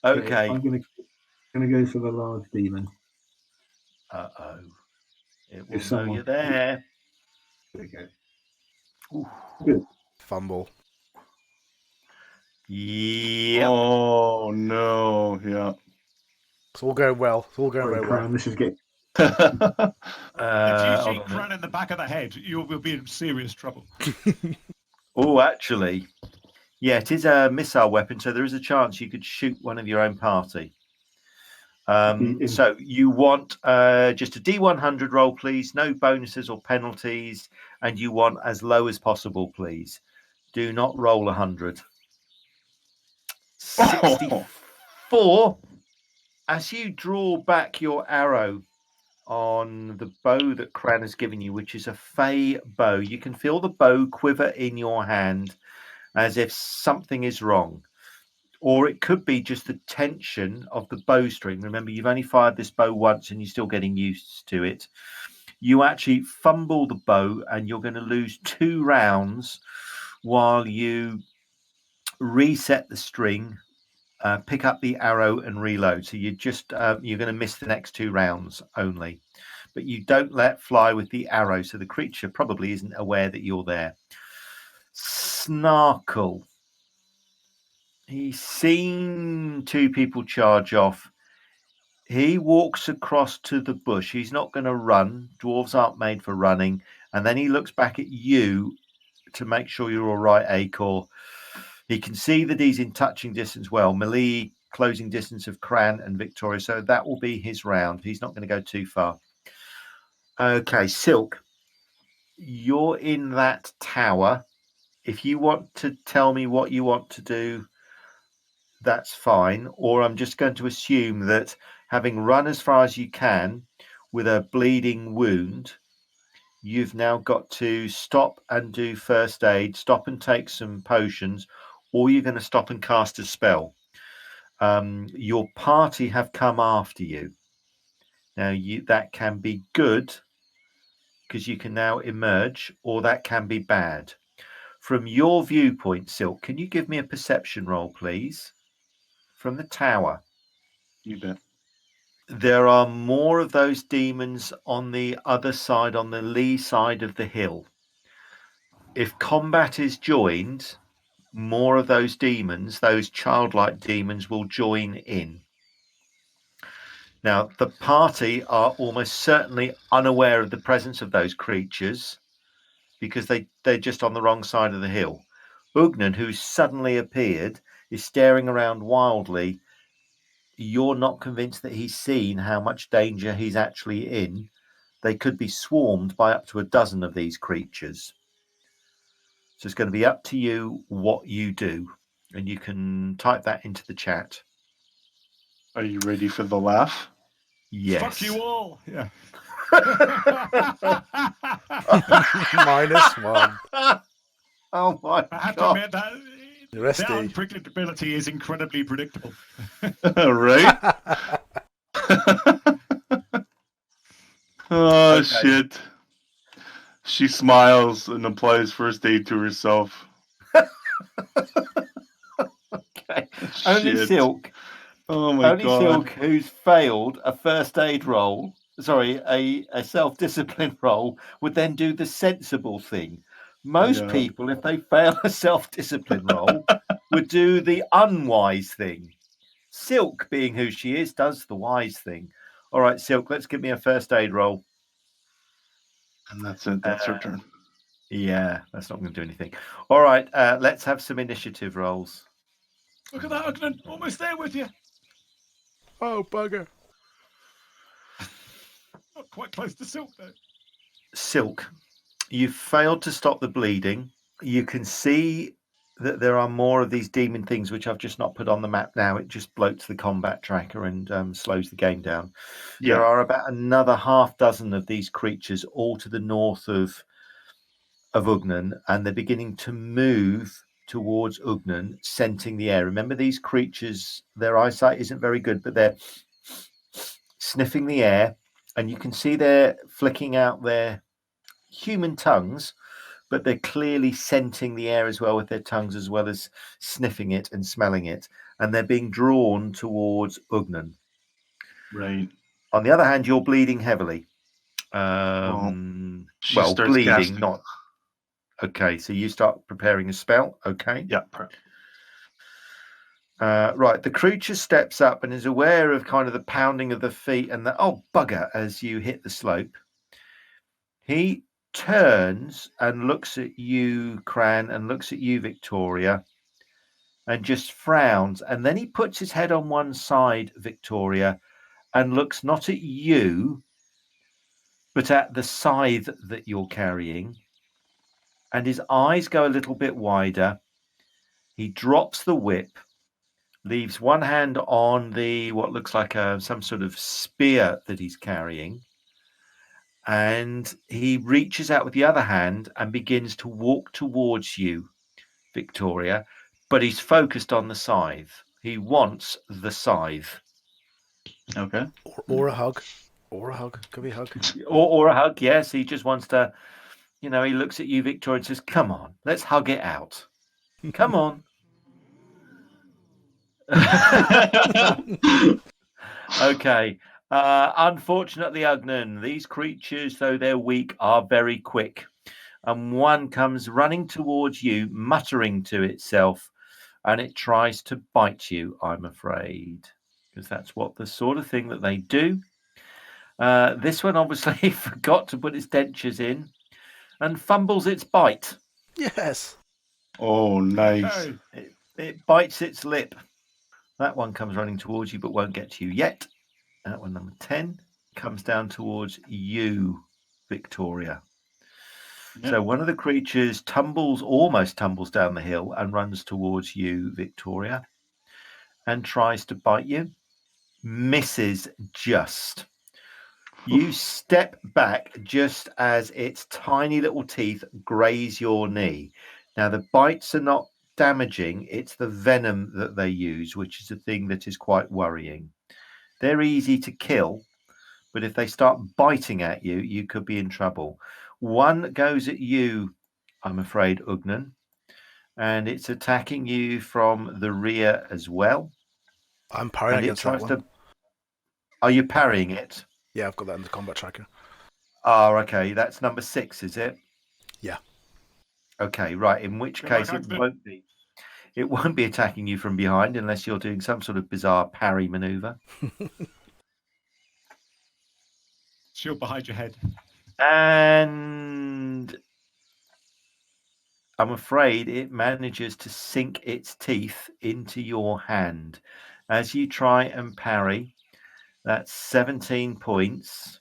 Okay, I'm gonna go for the large demon. It will know you're there. There we go. Ooh. Good. Fumble. Yeah. Oh no! Yeah. It's all going well. It's all going very well. This is good. If you shoot Cran in the back of the head, you will be in serious trouble. Oh, actually, yeah, it is a missile weapon, so there is a chance you could shoot one of your own party. So you want just a D100 roll, please. No bonuses or penalties, and you want as low as possible, please. Do not roll 100. 64. As you draw back your arrow on the bow that Cran has given you, which is a fey bow, you can feel the bow quiver in your hand as if something is wrong. Or it could be just the tension of the bowstring. Remember, you've only fired this bow once and you're still getting used to it. You actually fumble the bow and you're going to lose 2 rounds while you reset the string, pick up the arrow and reload. So you're going to miss the next 2 rounds only. But you don't let fly with the arrow, so the creature probably isn't aware that you're there. Snarkle. He's seen 2 people charge off. He walks across to the bush. He's not going to run. Dwarves aren't made for running. And then he looks back at you to make sure you're all right, Acor. He can see that he's in touching distance well. Melee, closing distance of Cran and Victoria. So that will be his round. He's not going to go too far. Okay, Sylke. You're in that tower. If you want to tell me what you want to do, that's fine. Or I'm just going to assume that having run as far as you can with a bleeding wound, you've now got to stop and do first aid, stop and take some potions, or you're going to stop and cast a spell. Your party have come after you. Now, that can be good because you can now emerge, or that can be bad. From your viewpoint, Sylke, can you give me a perception roll, please? From the tower. You bet. There are more of those demons on the other side, on the lee side of the hill. If combat is joined, more of those demons, those childlike demons, will join in. Now, the party are almost certainly unaware of the presence of those creatures because they're just on the wrong side of the hill. Ugnan, who's suddenly appeared, is staring around wildly. You're not convinced that he's seen how much danger he's actually in. They could be swarmed by up to a dozen of these creatures. So it's going to be up to you what you do. And you can type that into the chat. Are you ready for the laugh? Yes. Fuck you all. Yeah. -1. Oh my I have to God. admit that The their rest unpredictability is incredibly predictable. Right? Oh, Okay. shit. She smiles and applies first aid to herself. Okay. Only Shit. Sylke. Oh my Only God. Sylke, who's failed a first aid roll, a self-discipline roll, would then do the sensible thing. Most Yeah. people, if they fail a self-discipline roll, would do the unwise thing. Sylke, being who she is, does the wise thing. All right, Sylke, let's give me a first aid roll. And that's it. That's her turn. Yeah, that's not going to do anything. All right, let's have some initiative rolls. Look at that, Ugnan. Almost there with you. Oh, bugger. Not quite close to Sylke, though. Sylke, you've failed to stop the bleeding. You can see that there are more of these demon things, which I've just not put on the map now. It just bloats the combat tracker and slows the game down. Yeah. There are about another half dozen of these creatures all to the north of Ugnan, and they're beginning to move towards Ugnan, scenting the air. Remember, these creatures, their eyesight isn't very good, but they're sniffing the air, and you can see they're flicking out their human tongues, but they're clearly scenting the air as well with their tongues, as well as sniffing it and smelling it, and they're being drawn towards Ugnan. Right. On the other hand, you're bleeding heavily. She Well, starts bleeding, casting. not... Okay, so you start preparing a spell. Okay. Yeah. Right, the creature steps up and is aware of kind of the pounding of the feet and the, oh, bugger, as you hit the slope. He turns and looks at you, Cran, and looks at you, Victoria, and just frowns. And then he puts his head on one side, Victoria, and looks not at you, but at the scythe that you're carrying. And his eyes go a little bit wider. He drops the whip, leaves one hand on the what looks like some sort of spear that he's carrying, and he reaches out with the other hand and begins to walk towards you, Victoria, but he's focused on the scythe. He wants the scythe. Okay. Or a hug. Or a hug. Could be a hug. Or a hug, yes. He just wants to, he looks at you, Victoria, and says, come on, let's hug it out. Come on. Okay. Unfortunately, Ugnan, these creatures, though they're weak, are very quick. And one comes running towards you, muttering to itself, and it tries to bite you, I'm afraid, because that's what the sort of thing that they do. This one obviously forgot to put its dentures in and fumbles its bite. Yes. Oh, nice. It bites its lip. That one comes running towards you but won't get to you yet. That one, number 10, comes down towards you, Victoria. Yep. So one of the creatures almost tumbles down the hill and runs towards you, Victoria. and tries to bite you. Misses just. You step back just as its tiny little teeth graze your knee. Now, the bites are not damaging. It's the venom that they use, which is the thing that is quite worrying. They're easy to kill, but if they start biting at you, you could be in trouble. One goes at you, I'm afraid, Ugnan, and it's attacking you from the rear as well. I'm parrying against that one. Are you parrying it? Yeah, I've got that in the combat tracker. Oh, okay. That's number 6, is it? Yeah. Okay, right. In which case it won't be. It won't be attacking you from behind unless you're doing some sort of bizarre parry maneuver. Shield behind your head. And I'm afraid it manages to sink its teeth into your hand. As you try and parry, that's 17 points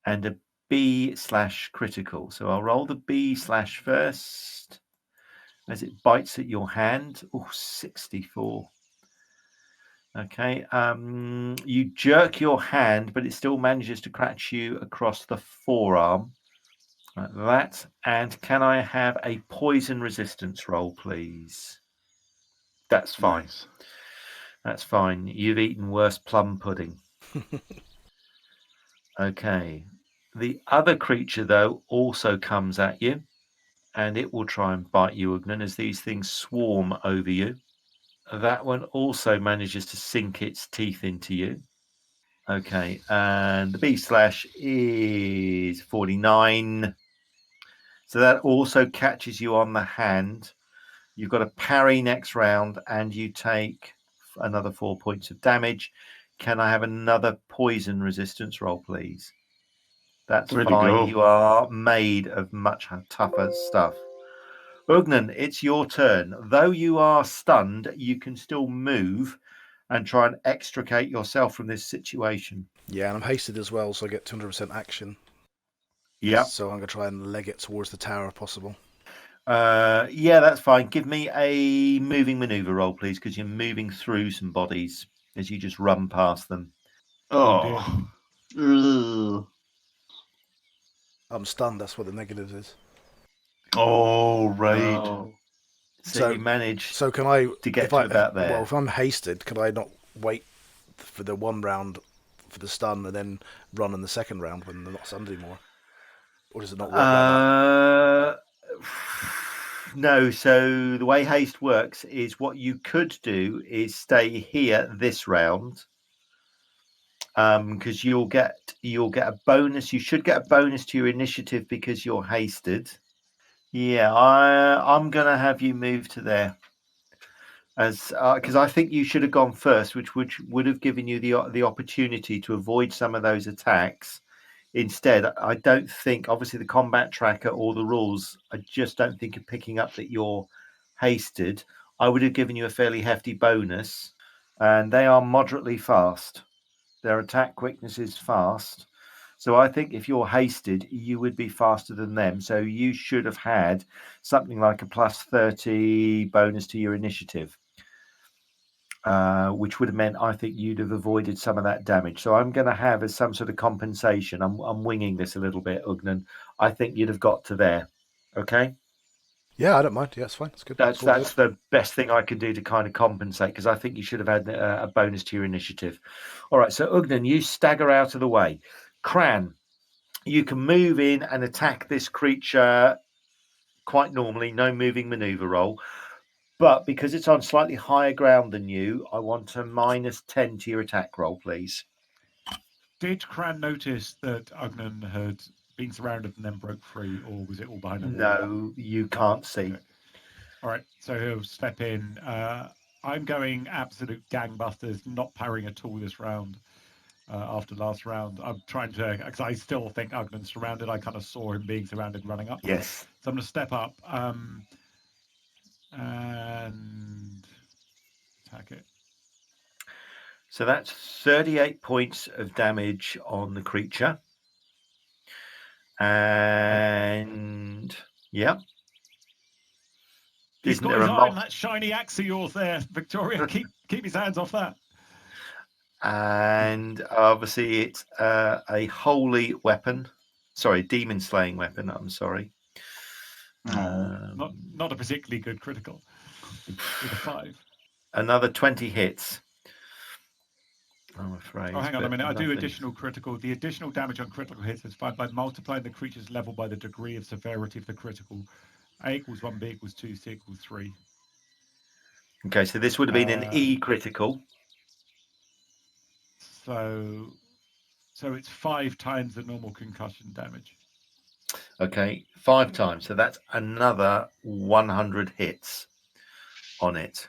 and a B/critical. So I'll roll the B/ first as it bites at your hand. Oh, 64. Okay. You jerk your hand, but it still manages to catch you across the forearm. Like that. And can I have a poison resistance roll, please? That's fine. Nice. That's fine. You've eaten worse plum pudding. Okay. The other creature, though, also comes at you, and it will try and bite you, Ugnan, as these things swarm over you. That one also manages to sink its teeth into you. Okay, and the B/ is 49. So that also catches you on the hand. You've got a parry next round, and you take another 4 points of damage. Can I have another poison resistance roll, please? That's fine. You are made of much tougher stuff. Ugnan, it's your turn. Though you are stunned, you can still move and try and extricate yourself from this situation. Yeah, and I'm hasted as well, so I get 200% action. Yeah. So I'm going to try and leg it towards the tower if possible. Yeah, that's fine. Give me a moving maneuver roll, please, because you're moving through some bodies as you just run past them. Oh. I'm stunned, that's what the negative is. Oh, right. Oh. So you manage to get to about there. Well, if I'm hasted, can I not wait for the one round for the stun and then run in the second round when they're not stunned anymore? Or does it not work like that? No, so the way haste works is what you could do is stay here this round. Because you'll get a bonus. You should get a bonus to your initiative because you're hasted. Yeah, I'm gonna have you move to there, as because I think you should have gone first, which would have given you the opportunity to avoid some of those attacks. Instead, I don't think, obviously, the combat tracker or the rules, I just don't think you're picking up that you're hasted. I would have given you a fairly hefty bonus, and they are moderately fast. Their attack quickness is fast. So I think if you're hasted, you would be faster than them. So you should have had something like a plus 30 bonus to your initiative, which would have meant I think you'd have avoided some of that damage. So I'm going to have as some sort of compensation. I'm winging this a little bit, Ugnan. I think you'd have got to there. Okay? Yeah, I don't mind. Yeah, it's fine. It's good. That's the best thing I can do to kind of compensate, because I think you should have had a bonus to your initiative. All right, so Ugnan, you stagger out of the way. Cran, you can move in and attack this creature quite normally, no moving maneuver roll. But because it's on slightly higher ground than you, I want a -10 to your attack roll, please. Did Cran notice that Ugnan had been surrounded and then broke free, or was it all behind a wall? No, you can't see. Okay. All right, so he'll step in. I'm going absolute gangbusters, not parrying at all this round. After last round, I'm trying to, because I still think Ugnan's surrounded. I kind of saw him being surrounded running up. Yes. So I'm going to step up and attack it. So that's 38 points of damage on the creature. And yeah. He's Isn't got there his a eye on that shiny axe of yours there, Victoria. Keep his hands off that. And obviously it's a holy weapon. Sorry, demon slaying weapon. I'm sorry. Not a particularly good critical. With a 5. Another 20 hits. I'm afraid. Oh, hang on a minute. I do nothing. additional critical. The additional damage on critical hits is 5 by multiplying the creature's level by the degree of severity of the critical. A equals 1, B equals 2, C equals 3. Okay, so this would have been an E critical. So it's 5 times the normal concussion damage. Okay, 5 times. So that's another 100 hits on it.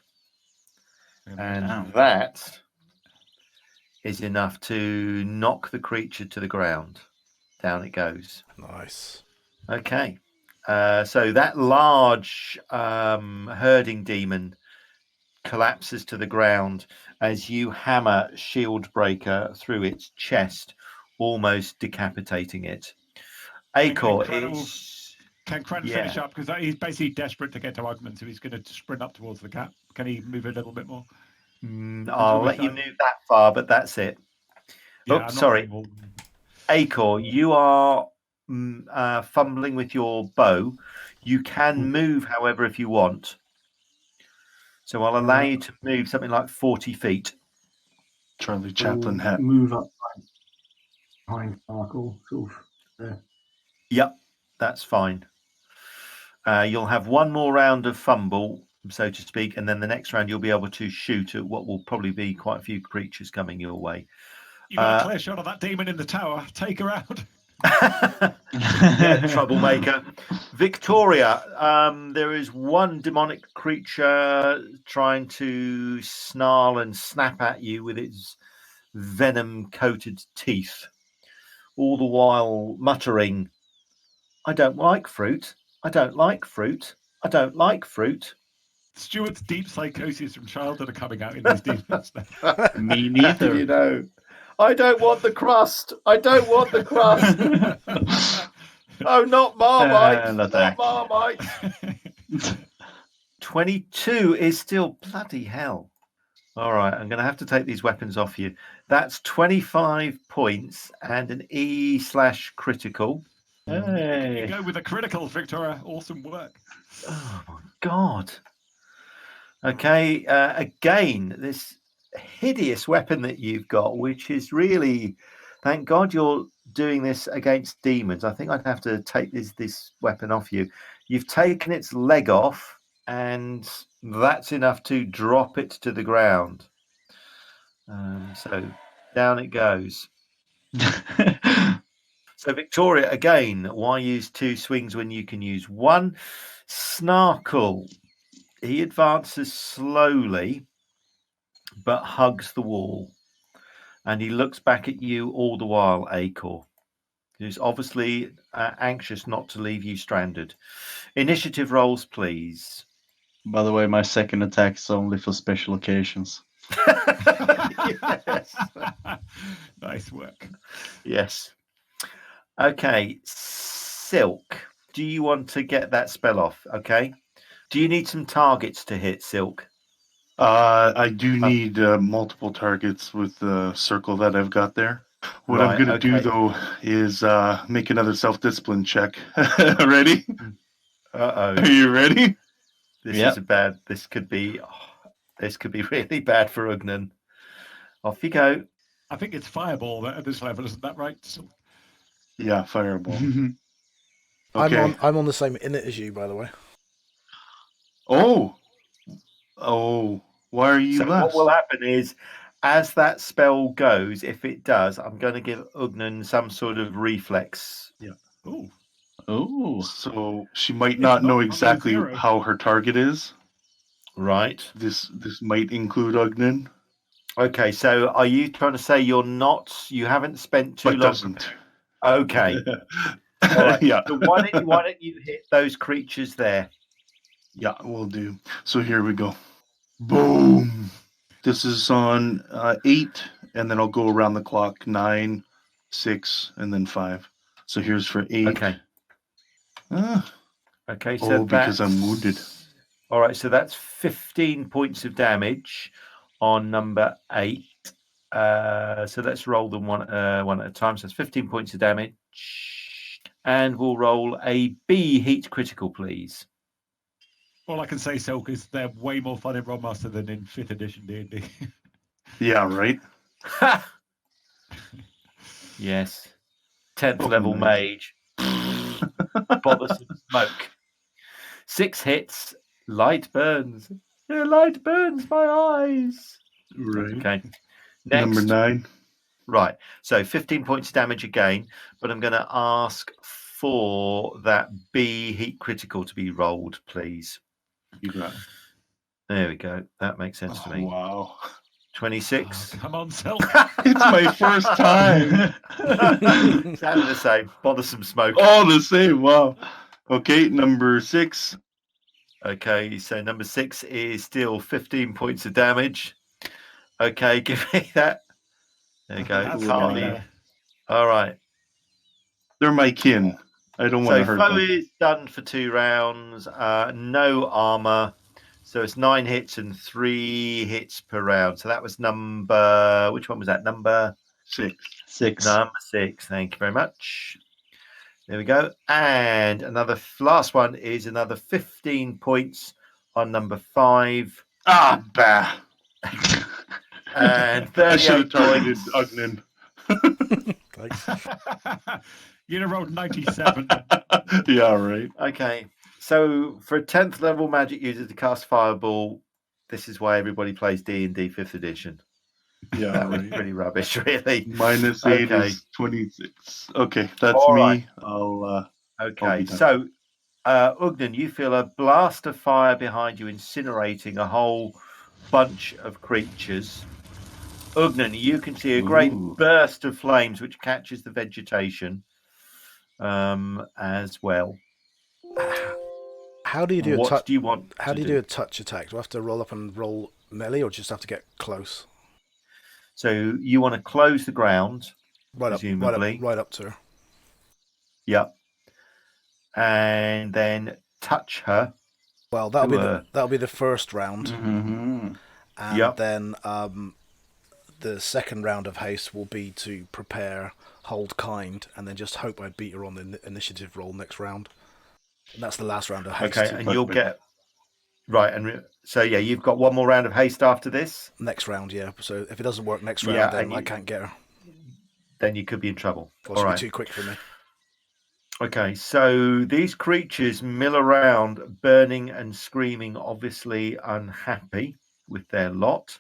And that is enough to knock the creature to the ground. Down it goes. Nice. Okay. So that large herding demon collapses to the ground as you hammer Shield Breaker through its chest, almost decapitating it. Acor is... Can Kran finish up? Because he's basically desperate to get to Ugnan, so he's going to sprint up towards the cat. Can he move a little bit more? I'll let you move that far, but that's it. Yeah, sorry. Acor, you are fumbling with your bow. You can move, however, if you want. So I'll allow you to move something like 40 feet. Charlie Chaplin hat. Move up behind Sparkle, sort of there. Yep, that's fine. You'll have one more round of fumble, so to speak, and then the next round you'll be able to shoot at what will probably be quite a few creatures coming your way. You got a clear shot of that demon in the tower. Take her out. Yeah, troublemaker. Victoria, there is one demonic creature trying to snarl and snap at you with its venom-coated teeth, all the while muttering, "I don't like fruit. I don't like fruit. I don't like fruit." Stuart's deep psychosis from childhood are coming out in these demons. Me neither. You know, I don't want the crust. I don't want the crust. Oh, not Marmite. Not Marmite. 22 is still bloody hell. All right, I'm going to have to take these weapons off you. That's 25 points and an E/critical. Hey. You go with a critical, Victoria. Awesome work. Oh, my God. Okay, again, this hideous weapon that you've got, which is really, thank God you're doing this against demons. I think I'd have to take this weapon off you. You've taken its leg off, and that's enough to drop it to the ground. So down it goes. So Victoria, again, why use 2 swings when you can use 1? Snarkle. He advances slowly, but hugs the wall. And he looks back at you all the while, Acor. He's obviously anxious not to leave you stranded. Initiative rolls, please. By the way, my second attack is only for special occasions. Yes. Nice work. Yes. Okay, Silk. Do you want to get that spell off? Okay. Do you need some targets to hit, Silk? I do need multiple targets with the circle that I've got there. What I'm going to do, though, is make another self-discipline check. Ready? Uh-oh. Are you ready? This is bad. This could be really bad for Ugnan. Off you go. I think it's fireball at this level, isn't that right? Yeah, fireball. Okay. I'm on the same in it as you, by the way. Oh, why are you So less? what will happen is, as that spell goes, if it does, I'm going to give Ugnan some sort of reflex. Yeah. Oh. So she might not know exactly how her target is. Right. This might include Ugnan. Okay, so are you trying to say you haven't spent too long? Doesn't. Okay. All right. Yeah. So why don't you hit those creatures there? Yeah, we'll do. So here we go. Boom. This is on 8, and then I'll go around the clock. 9, 6, and then 5. So here's for 8. Okay. Okay, so because I'm wounded. All right, so that's 15 points of damage on number 8. So let's roll them one at a time. So that's 15 points of damage. And we'll roll a B heat critical, please. All I can say, Sylke, is they're way more fun in Rolemaster than in 5th edition D&D. Yeah, right. Yes. 10th Oh, level nice. mage. Bothersome smoke. 6 hits. Light burns. Yeah, light burns my eyes. Right. Okay. Next. Number 9. Right. So 15 points of damage again, but I'm going to ask for that B heat critical to be rolled, please. You got it. There we go. That makes sense to me. Wow. 26. Oh, come on, Sylke. It's my first time. Exactly the same. Bothersome smoke. All the same. Wow. Okay, number 6. Okay, so number 6 is still 15 points of damage. Okay, give me that. There you go. That's Wow. getting better. All right. They're my kin. I don't want So to hurt foe them. is done for 2 rounds. No armor. So it's 9 hits and 3 hits per round. So that was number. Which one was that? Number 6. 6. Number 6. Thank you very much. There we go. And another last one is another 15 points on number 5. Ah, bah. And I should have 38 targeted points. Ugnan. Thanks. You'd have rolled 97. Yeah, right. Okay. So for a 10th level magic user to cast Fireball, this is why everybody plays D&D 5th edition. Yeah, That was right. pretty rubbish, really. Minus 8 Okay. is 26. Okay, that's All me. right. I'll Okay, be done. so Ugnan, you feel a blast of fire behind you, incinerating a whole bunch of creatures. Ugnan, you can see a great Ooh. burst of flames which catches the vegetation as well. How do you do a What touch? do you want? How to do you do a touch attack? Do I have to roll up and roll melee, or just have to get close? So you want to close the ground, presumably. Right up to her. Yep. And then touch her. Well, that'll be the first round, Mm-hmm. and Yep. then the second round of haste will be to prepare, hold kind, and then just hope I beat her on the initiative roll next round. And that's the last round of haste. Okay, and you'll get right. And so yeah, you've got one more round of haste after this. Next round, yeah. So if it doesn't work next round, Yeah, then and I can't get her. Then you could be in trouble. Or All it'll right. be too quick for me. Okay, so these creatures mill around, burning and screaming, obviously unhappy with their lot.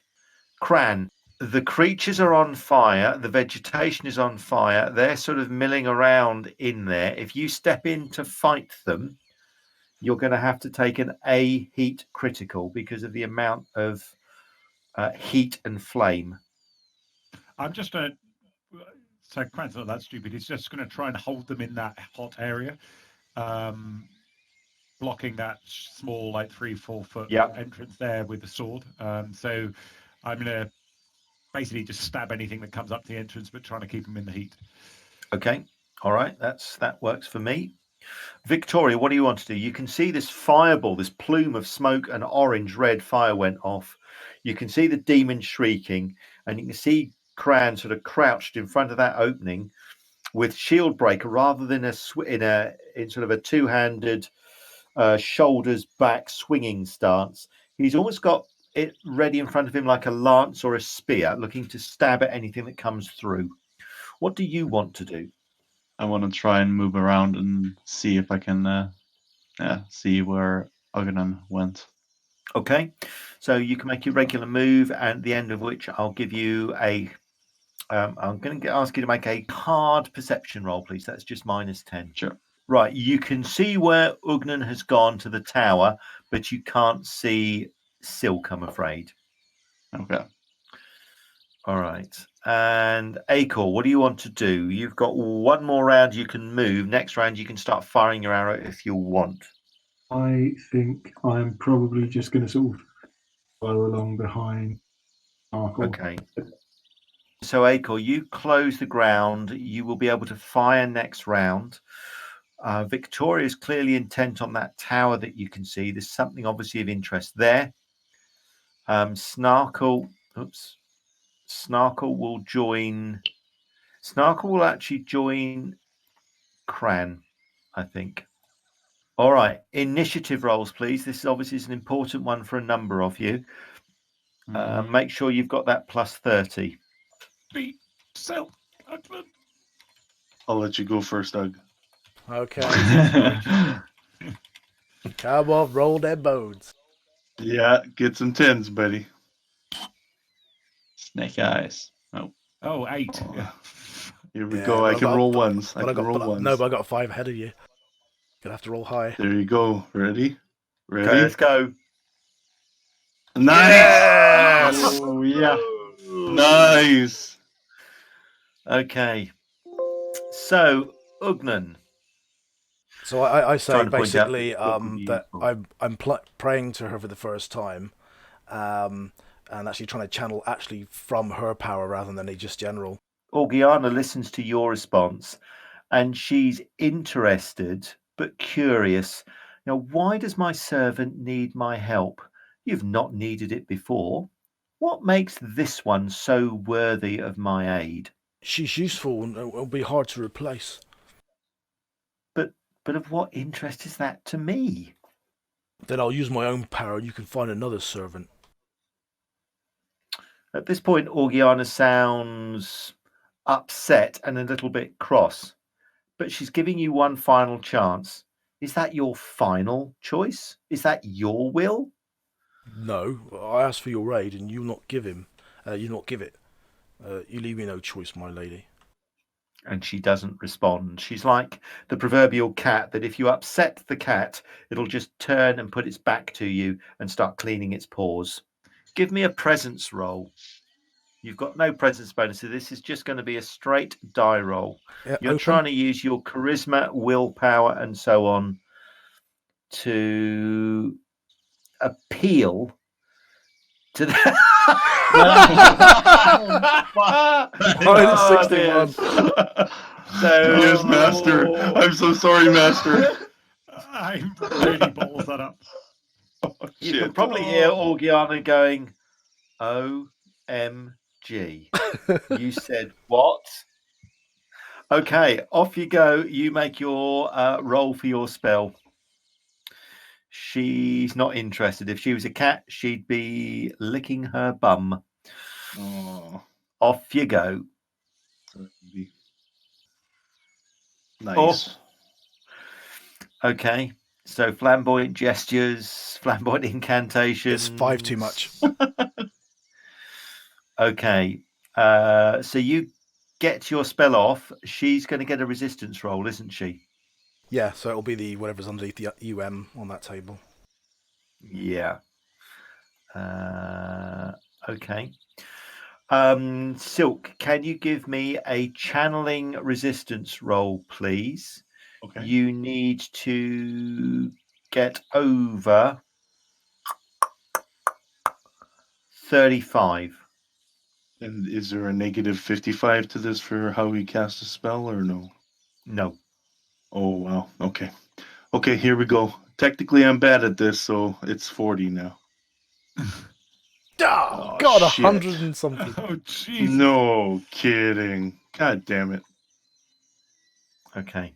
Cran, the creatures are on fire, the vegetation is on fire, they're sort of milling around in there. If you step in to fight them, you're going to have to take an A heat critical because of the amount of heat and flame. I'm just going to... So Cran's not that stupid. He's just going to try and hold them in that hot area, blocking that small, like 3-4 foot entrance there with the sword. So I'm going to basically just stab anything that comes up to the entrance, but trying to keep them in the heat. Okay, all right, that works for me. Victoria, what do you want to do? You can see this fireball, this plume of smoke and orange-red fire went off. You can see the demon shrieking, and you can see Cran sort of crouched in front of that opening with shield breaker rather than in sort of a two-handed shoulders back swinging stance. He's almost got it ready in front of him like a lance or a spear, looking to stab at anything that comes through. What do you want to do? I want to try and move around and see if I can see where Ugnan went. Okay, so you can make your regular move, at the end of which I'll give you a I'm going to ask you to make a card perception roll, please. That's just -10. Sure. Right, you can see where Ugnan has gone to the tower, but you can't see Sylke, I'm afraid. Okay. All right. And Acor, what do you want to do? You've got one more round you can move. Next round you can start firing your arrow if you want. I think I'm probably just going to sort of follow along behind Arkle. Okay. So Acor, you close the ground. You will be able to fire next round. Victoria's clearly intent on that tower that you can see. There's something obviously of interest there. Snarkle will join. Snarkle will actually join Cran, I think. All right, initiative rolls, please. This obviously is an important one for a number of you. Make sure you've got that plus 30. Beat Sylke, Ugnan. I'll let you go first, Doug. Okay. Come on, roll their bones. Yeah, get some tens, buddy. Snake eyes. Oh. Oh, 8. Yeah. Here we Yeah, go. but I I've can got- roll but- ones. I but can roll ones. No, but I got 5 ahead of you. Gonna have to roll high. There you go. Ready? Ready? Okay, let's go. Nice. Yes! Oh, yeah. Nice. Okay. So, Ugnan. So I say Trying to point out basically what would be that useful. I'm praying to her for the first time, and actually trying to channel actually from her power rather than any just general. Orgiana listens to your response, and she's interested but curious. Now, why does my servant need my help? You've not needed it before. What makes this one so worthy of my aid? She's useful and will be hard to replace. But of what interest is that to me? Then I'll use my own power and you can find another servant. At this point, Orgiana sounds upset and a little bit cross, but she's giving you one final chance. Is that your final choice? Is that your will? No, I asked for your aid and you not give him. You not give it. You leave me no choice, my lady. And she doesn't respond. She's like the proverbial cat that if you upset the cat, it'll just turn and put its back to you and start cleaning its paws. Give me a presence roll. You've got no presence bonus, so this is just going to be a straight die roll. Yeah, You're open. trying to use your charisma, willpower, and so on to appeal to the Minus Oh, 61. So Yes, Master. I'm so sorry, Master. I really balls that up. you can probably hear Orgiana going, OMG. You said what? Okay, off you go. You make your roll for your spell. She's not interested. If she was a cat, she'd be licking her bum. Oh, Off you go. nice. Okay, so flamboyant gestures, flamboyant incantations. It's 5 too much. Okay, so you get your spell off. She's going to get a resistance roll, isn't she? Yeah, so it'll be the whatever's underneath the UM on that table. Yeah. Okay. Sylke, can you give me a channeling resistance roll, please? Okay. You need to get over 35. And is there a negative 55 to this for how we cast a spell or no? No. Oh, wow. Okay. Okay, here we go. Technically, I'm bad at this, so it's 40 now. Oh, God, shit. 100 and something. Oh, jeez. No kidding. God damn it. Okay.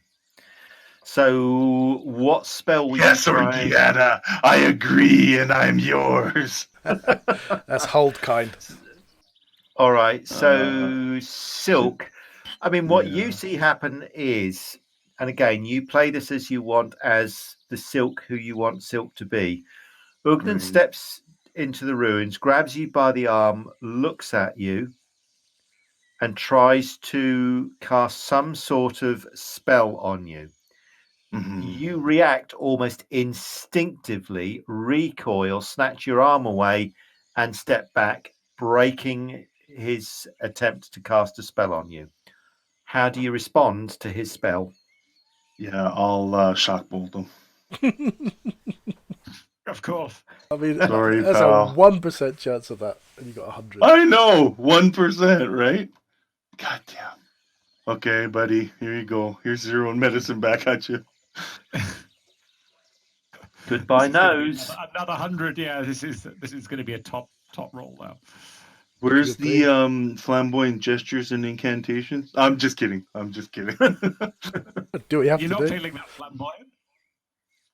So what spell would Yes, you try? Orgiana, I agree, and I'm yours. That's hold kind. All right. So Sylke, I mean, what Yeah. you see happen is, and again, you play this as you want, as the Sylke who you want Sylke to be. Ugnan Right. steps into the ruins, grabs you by the arm, looks at you, and tries to cast some sort of spell on you. Mhm. You react almost instinctively, recoil, snatch your arm away, and step back, breaking his attempt to cast a spell on you. How do you respond to his spell? Yeah, I'll shock bolt him. Of course. I mean, Sorry, there's pal. a 1% chance of that, and you got 100. I know, 1%, right? God damn. Okay, buddy, here you go. Here's your own medicine back at you. Goodbye, This is gonna be nose. another 100. Yeah, this is going to be a top roll now. Where's Could be. the flamboyant gestures and incantations? I'm just kidding. Do what you have You're to not do. feeling that flamboyant.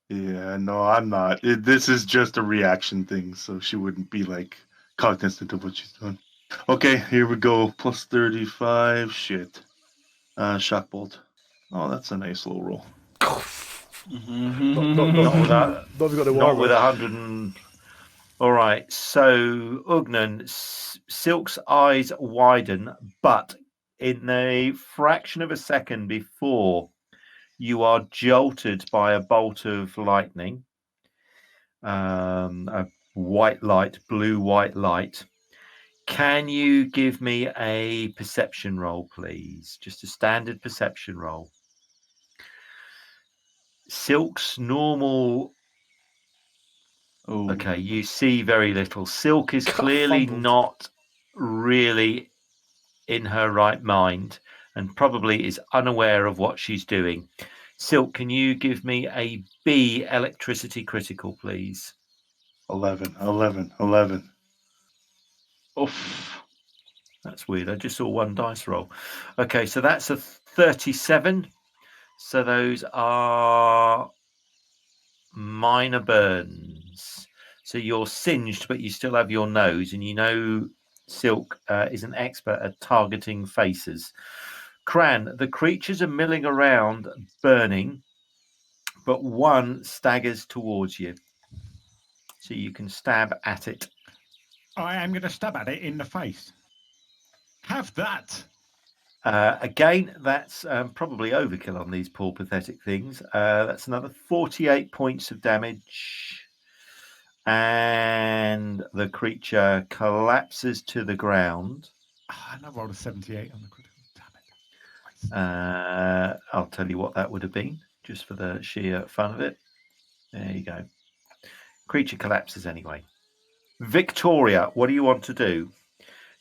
Yeah, no, I'm not. This is just a reaction thing, so she wouldn't be like cognizant of what she's doing. Okay, here we go. Plus 35. Shit. Shock bolt. Oh, that's a nice little roll. Not with that. Not if you've got the Not with armor. 100 and... All right, so Ugnan, Silk's eyes widen, but in a fraction of a second before you are jolted by a bolt of lightning, a white light, blue-white light. Can you give me a perception roll, please? Just a standard perception roll. Silk's normal... Oh, Okay, you see very little. Silk is God, clearly fumbled. not really in her right mind and probably is unaware of what she's doing. Silk, can you give me a B electricity critical, please? 11, 11, 11. oof. That's weird. I just saw one dice roll. Okay, so that's a 37. So those are minor burns. So you're singed, but you still have your nose, and you know Silk is an expert at targeting faces. Cran, the creatures are milling around, burning, but one staggers towards you. So you can stab at it. I am going to stab at it in the face. Have that. Again, that's probably overkill on these poor, pathetic things. That's another 48 points of damage. And the creature collapses to the ground. And I rolled a 78 on the critical. Damn it. I'll tell you what that would have been, just for the sheer fun of it. There you go. Creature collapses anyway. Victoria, what do you want to do?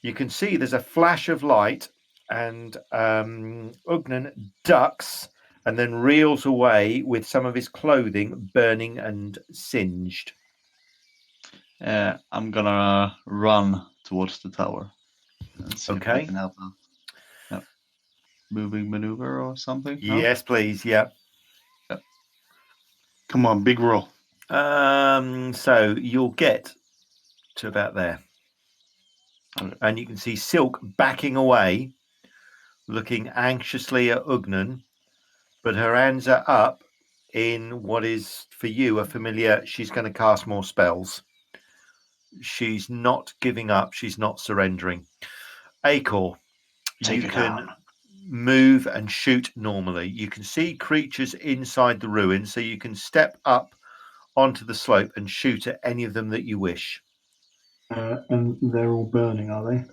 You can see there's a flash of light, and Ugnan ducks and then reels away with some of his clothing burning and singed. I'm gonna run towards the tower and see if I Okay. can help out. Yeah. Moving maneuver or something? No? Yes, please. Yeah. Come on, big roll. So you'll get to about there. Okay. And you can see Silk backing away, looking anxiously at Ugnan, but her hands are up in what is for you a familiar. She's going to cast more spells. She's not giving up. She's not surrendering. Acor, Take you her can down. move and shoot normally. You can see creatures inside the ruin, so you can step up onto the slope and shoot at any of them that you wish. And they're all burning, are they?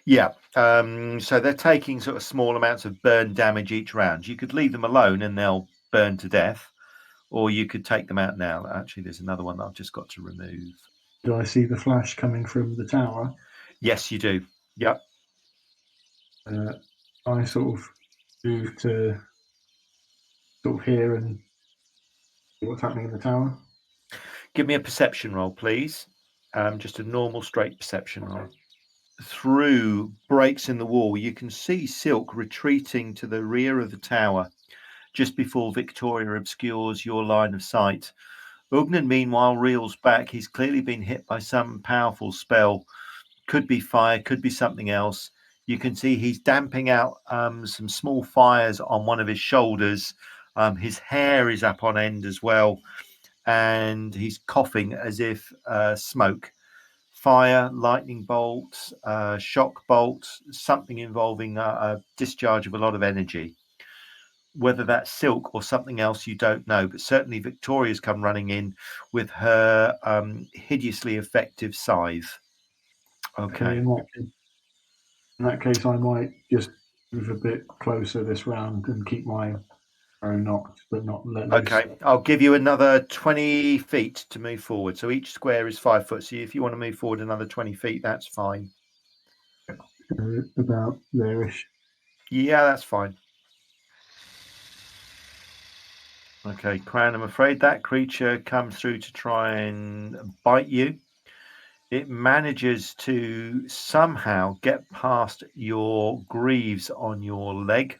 Yeah. So they're taking sort of small amounts of burn damage each round. You could leave them alone and they'll burn to death, or you could take them out now. Actually, there's another one that I've just got to remove. Do I see the flash coming from the tower? Yes, you do. Yep. I sort of move to sort of here and see what's happening in the tower. Give me a perception roll, please. Just a normal straight perception roll. Through breaks in the wall, you can see Silk retreating to the rear of the tower just before Victoria obscures your line of sight. Ugnan, meanwhile, reels back. He's clearly been hit by some powerful spell. Could be fire, could be something else. You can see he's damping out some small fires on one of his shoulders. His hair is up on end as well, and he's coughing as if smoke. Fire, lightning bolts, shock bolts, something involving a discharge of a lot of energy. Whether that's Silk or something else, you don't know. But certainly Victoria's come running in with her hideously effective scythe. Okay. In that case, I might just move a bit closer this round and keep my arrow knocked, but not let loose. Okay. I'll give you another 20 feet to move forward. So each square is 5 foot. So if you want to move forward another 20 feet, that's fine. About there-ish. Yeah, that's fine. Okay, Cran, I'm afraid that creature comes through to try and bite you. It manages to somehow get past your greaves on your leg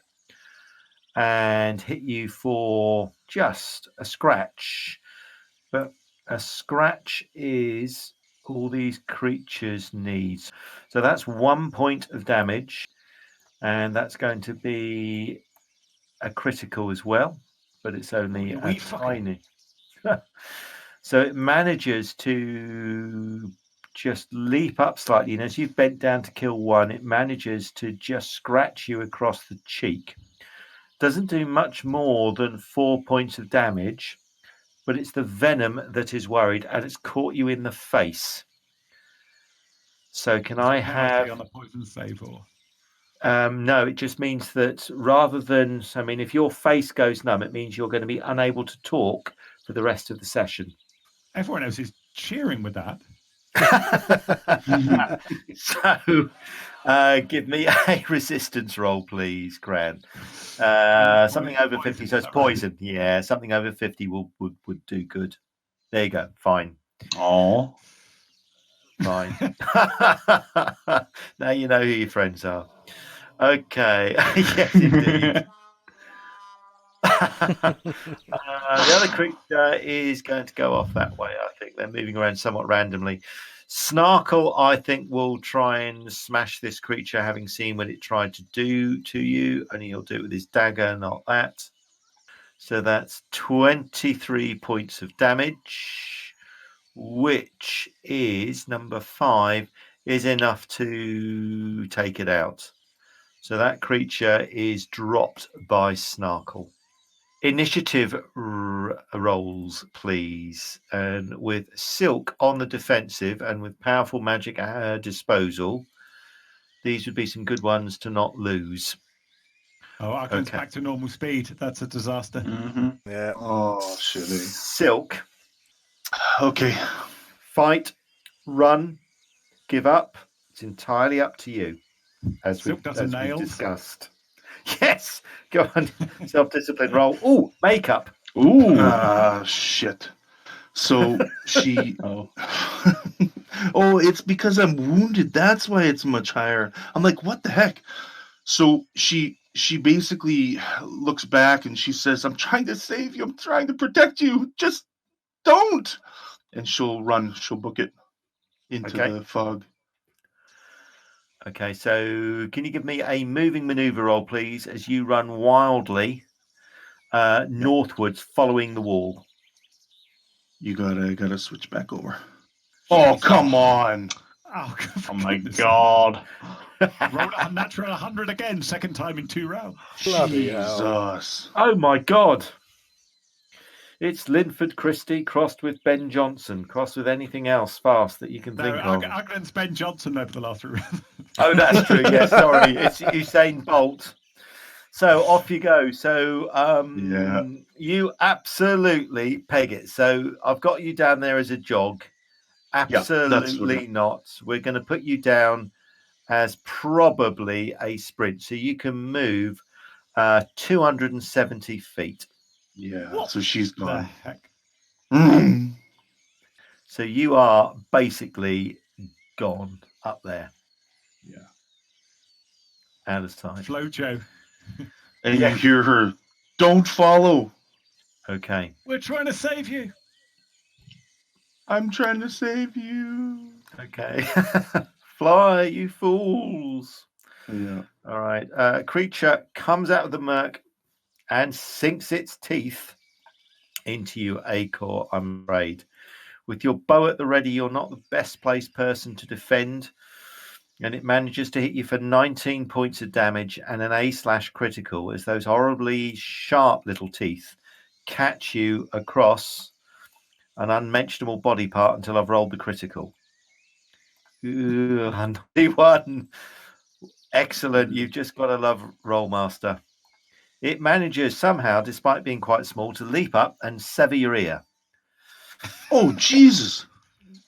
and hit you for just a scratch. But a scratch is all these creatures need. So that's 1 point of damage, and that's going to be a critical as well, but it's only a tiny. So it manages to just leap up slightly, and as you've bent down to kill one, it manages to just scratch you across the cheek. Doesn't do much more than 4 points of damage, but it's the venom that is worried, and it's caught you in the face. So can I have on a poison save or? no, it just means that rather than, I mean, if your face goes numb, it means you're going to be unable to talk for the rest of the session. Everyone else is cheering with that. So give me a resistance roll, please, Gran. Something over 50, so it's poison. Right? Yeah, something over 50 would do good. There you go. Fine. Oh, fine. Now you know who your friends are. Okay. Yes, indeed. The other creature is going to go off that way. I think they're moving around somewhat randomly. Snarkle, I think, will try and smash this creature, having seen what it tried to do to you. Only he'll do it with his dagger, not that. So that's 23 points of damage, which is number 5, is enough to take it out. So that creature is dropped by Snarkle. Initiative rolls, please. And with Sylke on the defensive and with powerful magic at her disposal, these would be some good ones to not lose. Oh, Ugnan's back to normal speed. That's a disaster. Mm-hmm. Yeah. Oh, shit. Sylke. Okay. Fight, run, give up. It's entirely up to you, as we've discussed. Yes, go on. Self-discipline roll. Ooh, makeup. Ooh. Shit. So she. Oh, it's because I'm wounded. That's why it's much higher. I'm like, what the heck? So she basically looks back and she says, "I'm trying to save you. I'm trying to protect you. Just don't." And she'll run. She'll book it into the fog. Okay, so can you give me a moving maneuver roll, please, as you run wildly northwards, following the wall? You gotta switch back over. Oh, come on! Oh my God! Rolled a natural 100 again, second time in 2 rounds. Bloody Jesus! Oh my God! It's Linford Christie crossed with Ben Johnson, crossed with anything else fast that you can think of. Ugnan's Ben Johnson over the last 3 rounds. Oh, that's true. Yeah, sorry. It's Usain Bolt. So off you go. So you absolutely peg it. So I've got you down there as a jog. Absolutely not. We're going to put you down as probably a sprint. So you can move 270 feet. Yeah. What so she's gone. The heck? So you are basically gone up there. Yeah. Out of sight. Flojo. And you hear her, "Don't follow." Okay. We're trying to save you. I'm trying to save you. Okay. Fly, you fools. Yeah. All right. Creature comes out of the murk and sinks its teeth into you, Acor, I'm afraid. With your bow at the ready, you're not the best placed person to defend. And it manages to hit you for 19 points of damage and an A/critical as those horribly sharp little teeth catch you across an unmentionable body part until I've rolled the critical. 91. Excellent. You've just got to love Rolemaster. It manages somehow, despite being quite small, to leap up and sever your ear. Oh, Jesus.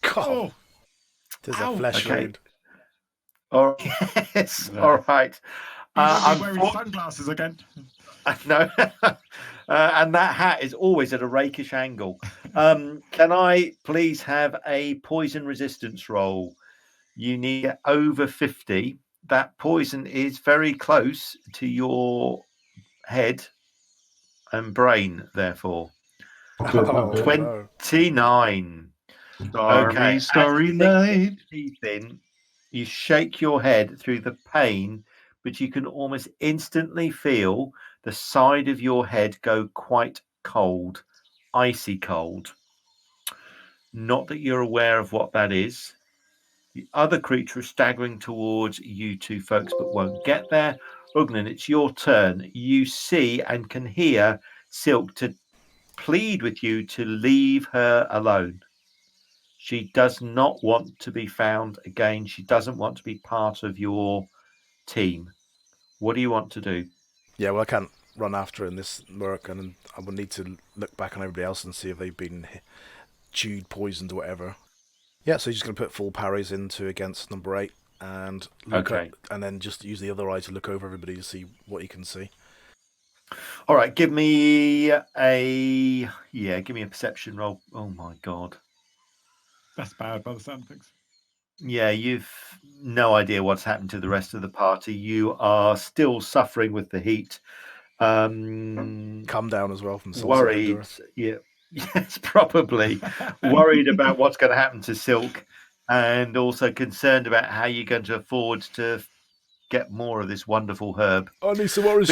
God. Oh. There's a flesh wound. All right. Yes. All right. I'm wearing sunglasses again. No. And that hat is always at a rakish angle. Can I please have a poison resistance roll? You need over 50. That poison is very close to your head and brain, therefore. Oh, 29. Starry, starry As you sink your night. teeth in, you shake your head through the pain, but you can almost instantly feel the side of your head go quite cold, icy cold. Not that you're aware of what that is. The other creature is staggering towards you two folks, but won't get there. Ugnan, it's your turn. You see and can hear Silk to plead with you to leave her alone. She does not want to be found again. She doesn't want to be part of your team. What do you want to do? Yeah, well, I can't run after her in this murk, and I would need to look back on everybody else and see if they've been chewed, poisoned, or whatever. Yeah, so you're just going to put full parries into against number 8 and look Okay. up, and then just use the other eye to look over everybody to see what you can see. All right, give me a perception roll. Oh my god. That's bad by the sound of things. Yeah, you've no idea what's happened to the rest of the party. You are still suffering with the heat. Come down as well from Worried. Yeah, yes, probably worried about what's going to happen to Silk, and also concerned about how you're going to afford to get more of this wonderful herb. I need some orange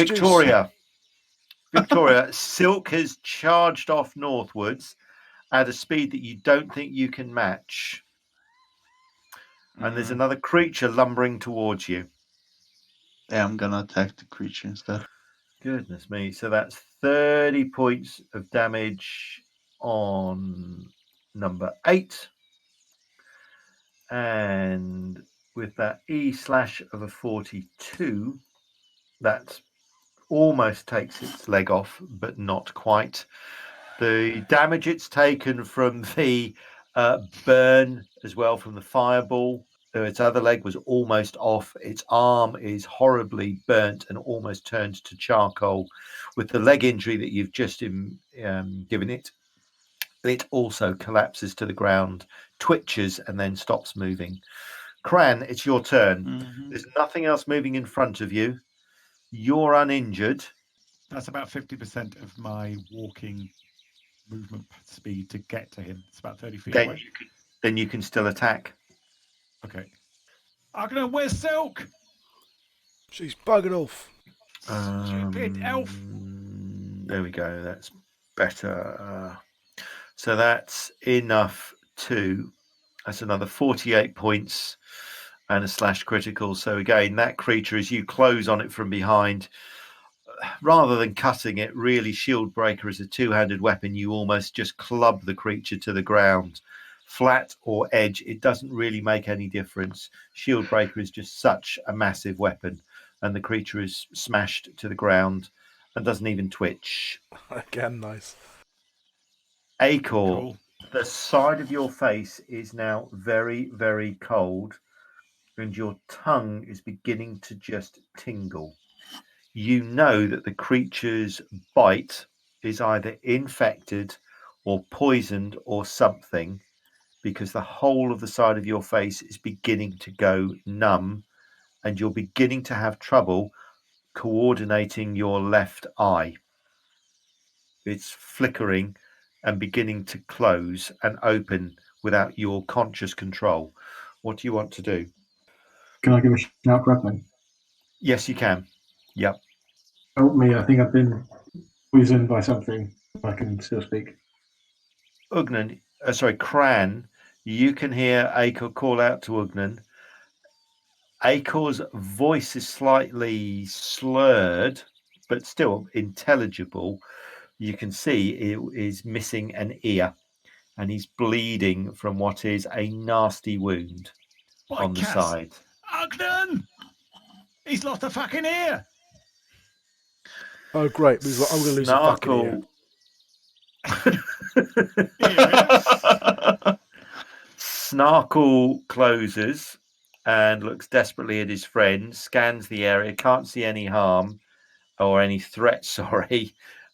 Victoria, Silk has charged off northwards at a speed that you don't think you can match. And there's another creature lumbering towards you. Yeah, I'm gonna attack the creature instead. Goodness me. So that's 30 points of damage on number 8. And with that E/ of a 42, that almost takes its leg off, but not quite. The damage it's taken from the burn as well from the fireball. Its other leg was almost off. Its arm is horribly burnt and almost turned to charcoal. With the leg injury that you've just given it, it also collapses to the ground, twitches, and then stops moving. Cran, it's your turn. Mm-hmm. There's nothing else moving in front of you. You're uninjured. That's about 50% of my walking movement speed to get to him. It's about 30 feet away. Then you can still attack. Okay. Ugnan, where's Silk? She's buggered off. Stupid elf. There we go. That's better. So that's enough to. That's another 48 points and a / critical. So again, that creature, as you close on it from behind, rather than cutting it, really Shield Breaker is a two-handed weapon. You almost just club the creature to the ground. Flat or edge, it doesn't really make any difference. Shield Breaker is just such a massive weapon, and the creature is smashed to the ground and doesn't even twitch. Again, nice. Acor, Cool. the side of your face is now very, very cold, and your tongue is beginning to just tingle. You know that the creature's bite is either infected or poisoned or something, because the whole of the side of your face is beginning to go numb, and you're beginning to have trouble coordinating your left eye. It's flickering and beginning to close and open without your conscious control. What do you want to do? Can I give a shout grappling? Yes, you can. Yep. Help me, I think I've been poisoned by something. I can still speak. Ugnan, Cran, you can hear Acor call out to Ugnan. Acor's voice is slightly slurred, but still intelligible. You can see it is missing an ear, and he's bleeding from what is a nasty wound on the side. Ugnan! He's lost a fucking ear! Oh, great. I'm going to lose a fucking ear. Snarkle closes and looks desperately at his friend, scans the area, can't see any harm or any threat,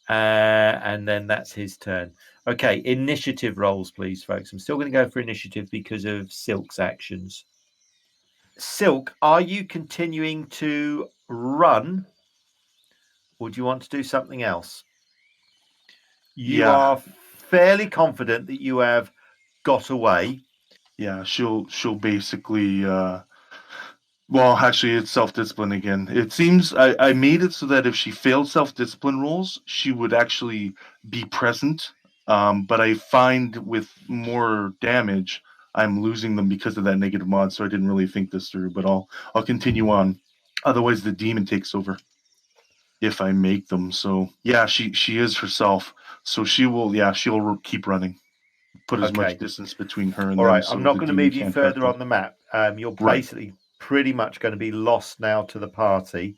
And then that's his turn. Okay, initiative rolls, please, folks. I'm still going to go for initiative because of Sylke's actions. Sylke, are you continuing to run, or do you want to do something else? You are fairly confident that you have got away. Yeah, she'll basically well, actually it's self-discipline again. It seems I made it so that if she failed self-discipline rolls, she would actually be present. But I find with more damage, I'm losing them because of that negative mod, so I didn't really think this through, but I'll continue on. Otherwise the demon takes over if I make them. So yeah, she is herself. So she'll keep running. Put as much distance between her and all them. right, So I'm not the going to demon move you can't further touch on the map. You're basically pretty much going to be lost now to the party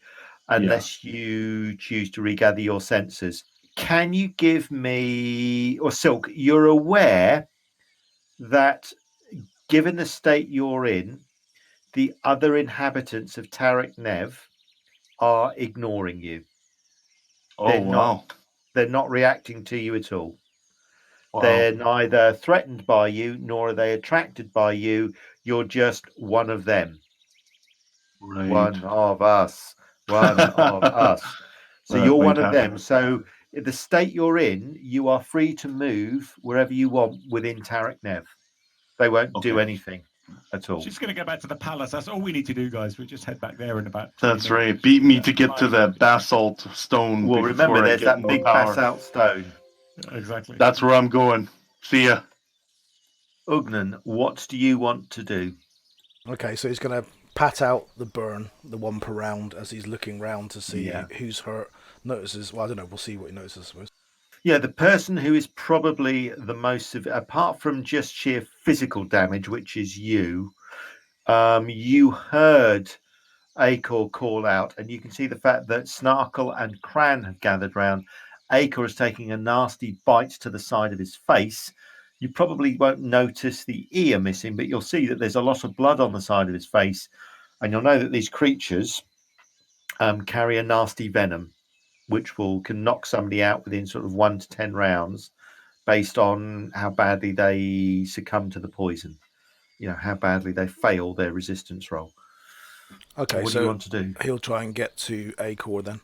unless you choose to regather your senses. Can you give me, or Sylke, you're aware that given the state you're in, the other inhabitants of Tarek Nev are ignoring you. Wow. They're not reacting to you at all. Wow. They're neither threatened by you nor are they attracted by you. You're just one of them. Right. One of us. One of us. So you're one of them. So the state you're in, you are free to move wherever you want within Tarek Nev. They won't do anything at all. She's going to go back to the palace. That's all we need to do, guys. We just head back there in about 20 That's minutes. right. Beat me to get to that basalt stone. Well, remember, there's that big basalt stone. Exactly. That's where I'm going. See ya. Ugnan, what do you want to do? Okay, so he's going to pat out the burn, the one per round, as he's looking round to see who's hurt. Notices, well, I don't know, we'll see what he notices, I suppose. Yeah, the person who is probably the most severe, apart from just sheer physical damage, which is you, you heard Acor call out, and you can see the fact that Snarkle and Cran have gathered round. Acor is taking a nasty bite to the side of his face. You probably won't notice the ear missing, but you'll see that there's a lot of blood on the side of his face, and you'll know that these creatures carry a nasty venom, which can knock somebody out within sort of 1 to 10 rounds based on how badly they succumb to the poison. You know, how badly they fail their resistance roll. Okay, what do you want to do? He'll try and get to Acor then.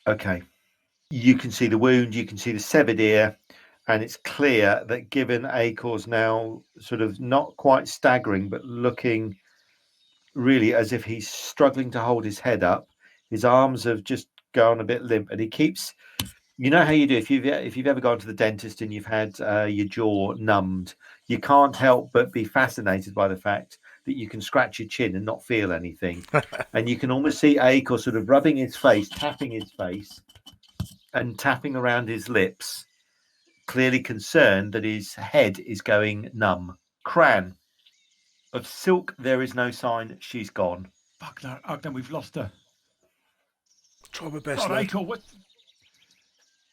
Okay. You can see the wound, you can see the severed ear, and it's clear that given Acor's now sort of not quite staggering, but looking really as if he's struggling to hold his head up, his arms have just gone a bit limp, and he keeps, you know how you do if you've ever gone to the dentist and you've had your jaw numbed, you can't help but be fascinated by the fact that you can scratch your chin and not feel anything. And you can almost see Acor sort of rubbing his face, tapping his face and tapping around his lips, clearly concerned that his head is going numb. Cran, of Sylke, there is no sign. She's gone. Fuck no, Ugnan, we've lost her. Try my best. God, Acor, what?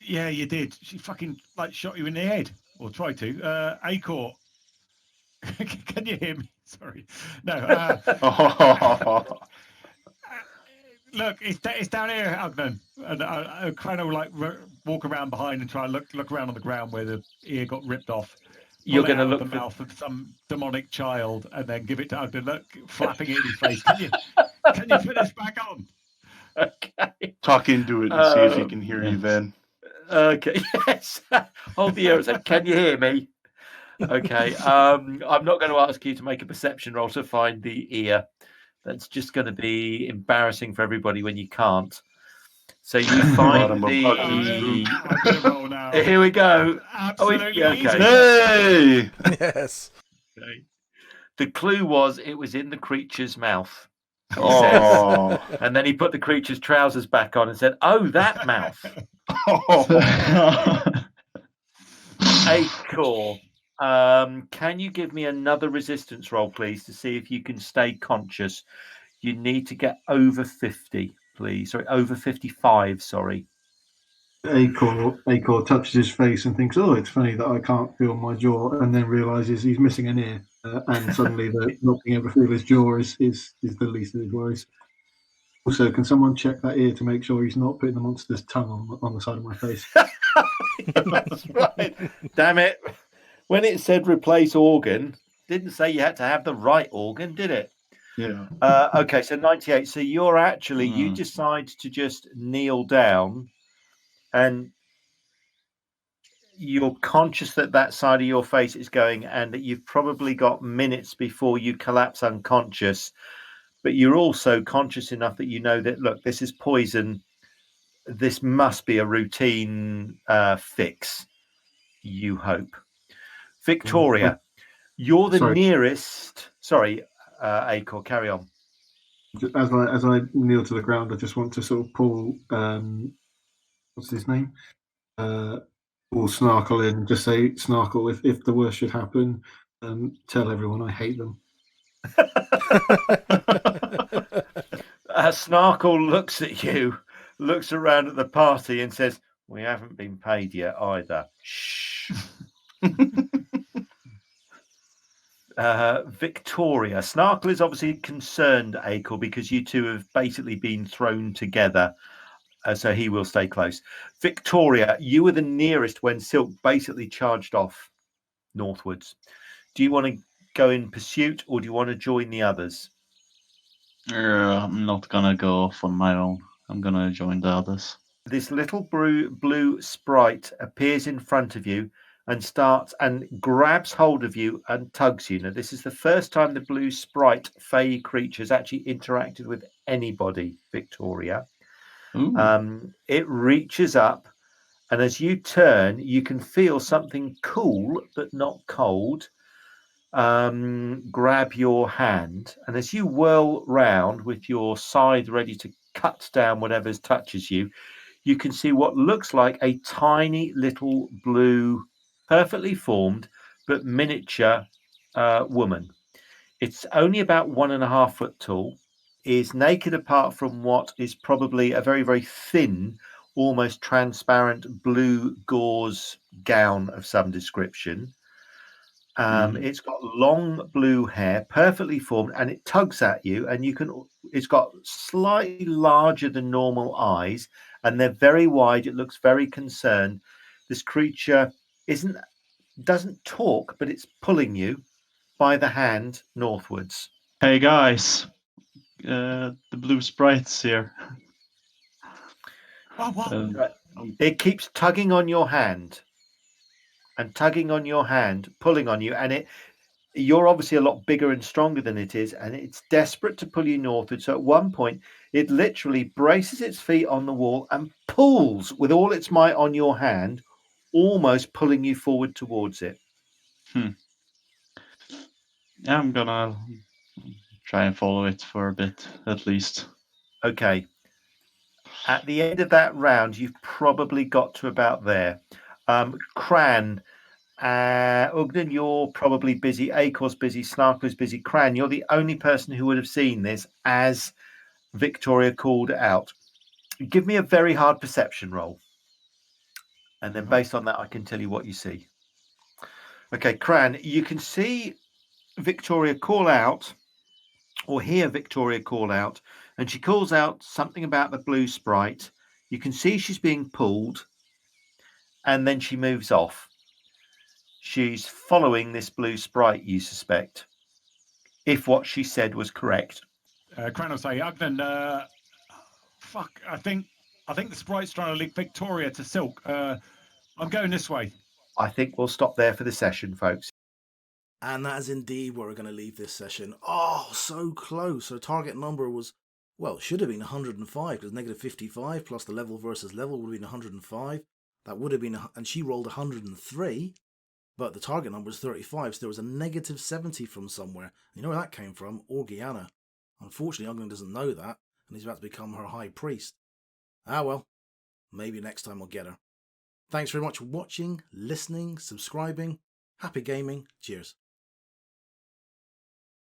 Yeah, you did. She fucking shot you in the head, or tried to. Acor, can you hear me? Sorry, no. Look, it's down here, Ugnan, and Cran will walk around behind and try and look around on the ground where the ear got ripped off. You're going to look the for mouth of some demonic child and then give it to Ugnan. Look, flapping it in his face. Can you put this back on? Okay. Talk into it and see if he can hear you then. Okay, yes. Hold the ear and say, can you hear me? Okay. I'm not going to ask you to make a perception roll to find the ear. That's just going to be embarrassing for everybody when you can't. So you find the... Here we go. Absolutely. Hey! Yes. Okay. The clue was it was in the creature's mouth. Oh. And then he put the creature's trousers back on and said, "Oh, that mouth." Acor, can you give me another resistance roll, please, to see if you can stay conscious? You need to get over 50, please. Sorry, over 55, sorry. Acor touches his face and thinks, "Oh, it's funny that I can't feel my jaw," and then realizes he's missing an ear. And suddenly, the not being able to feel his jaw is the least of his worries. Also, can someone check that ear to make sure he's not putting the monster's tongue on the side of my face? That's right. Damn it. When it said replace organ, didn't say you had to have the right organ, did it? Yeah. Okay, so 98. So you're actually, you decide to just kneel down and you're conscious that that side of your face is going and that you've probably got minutes before you collapse unconscious. But you're also conscious enough that you know that, look, this is poison. This must be a routine fix, you hope. Victoria, you're the nearest. Sorry, Acor, carry on. As I kneel to the ground, I just want to sort of pull, what's his name? Pull Snarkle in, just say, Snarkle, if the worst should happen, tell everyone I hate them. Snarkle looks at you, looks around at the party and says, we haven't been paid yet either. Shh. Victoria. Snarkle is obviously concerned, Acor, because you two have basically been thrown together. So he will stay close. Victoria, you were the nearest when Silk basically charged off northwards. Do you want to go in pursuit or do you want to join the others? I'm not gonna go off on my own. I'm gonna join the others. This little blue sprite appears in front of you and starts and grabs hold of you and tugs you. Now, this is the first time the blue sprite fey creature has actually interacted with anybody, Victoria. It reaches up, and as you turn, you can feel something cool but not cold grab your hand, and as you whirl round with your scythe ready to cut down whatever touches you, you can see what looks like a tiny little blue, perfectly formed but miniature woman. It's only about 1.5 foot tall, is naked apart from what is probably a very, very thin, almost transparent blue gauze gown of some description. It's got long blue hair, perfectly formed, and it tugs at you. And it's got slightly larger than normal eyes, and they're very wide. It looks very concerned. This creature doesn't talk, but it's pulling you by the hand northwards. Hey guys, the blue sprite's here. What? It keeps tugging on your hand. And tugging on your hand, pulling on you, and you're obviously a lot bigger and stronger than it is, and it's desperate to pull you northward. So at one point, it literally braces its feet on the wall and pulls with all its might on your hand, almost pulling you forward towards it. Yeah, I'm gonna try and follow it for a bit, at least. Okay. At the end of that round, you've probably got to about there. Cran, Ugnan, you're probably busy. Acor's busy. Snarkler's busy. Cran, you're the only person who would have seen this as Victoria called it out. Give me a very hard perception roll. And then based on that, I can tell you what you see. Okay, Cran, you can see Victoria call out or hear Victoria call out, and she calls out something about the blue sprite. You can see she's being pulled, and then she moves off. She's following this blue sprite, you suspect, if what she said was correct. Cran will say, Ugnan, fuck, I think the sprite's trying to link Victoria to Silk. I'm going this way. I think we'll stop there for the session, folks. And that is indeed where we're going to leave this session. Oh, so close. So target number was, well, should have been 105, because negative 55 plus the level versus level would have been 105. That would have been, and she rolled 103, but the target number is 35, so there was a negative 70 from somewhere. You know where that came from? Orgiana. Unfortunately, Ugnan doesn't know that, and he's about to become her high priest. Ah well, maybe next time I'll get her. Thanks very much for watching, listening, subscribing. Happy gaming. Cheers.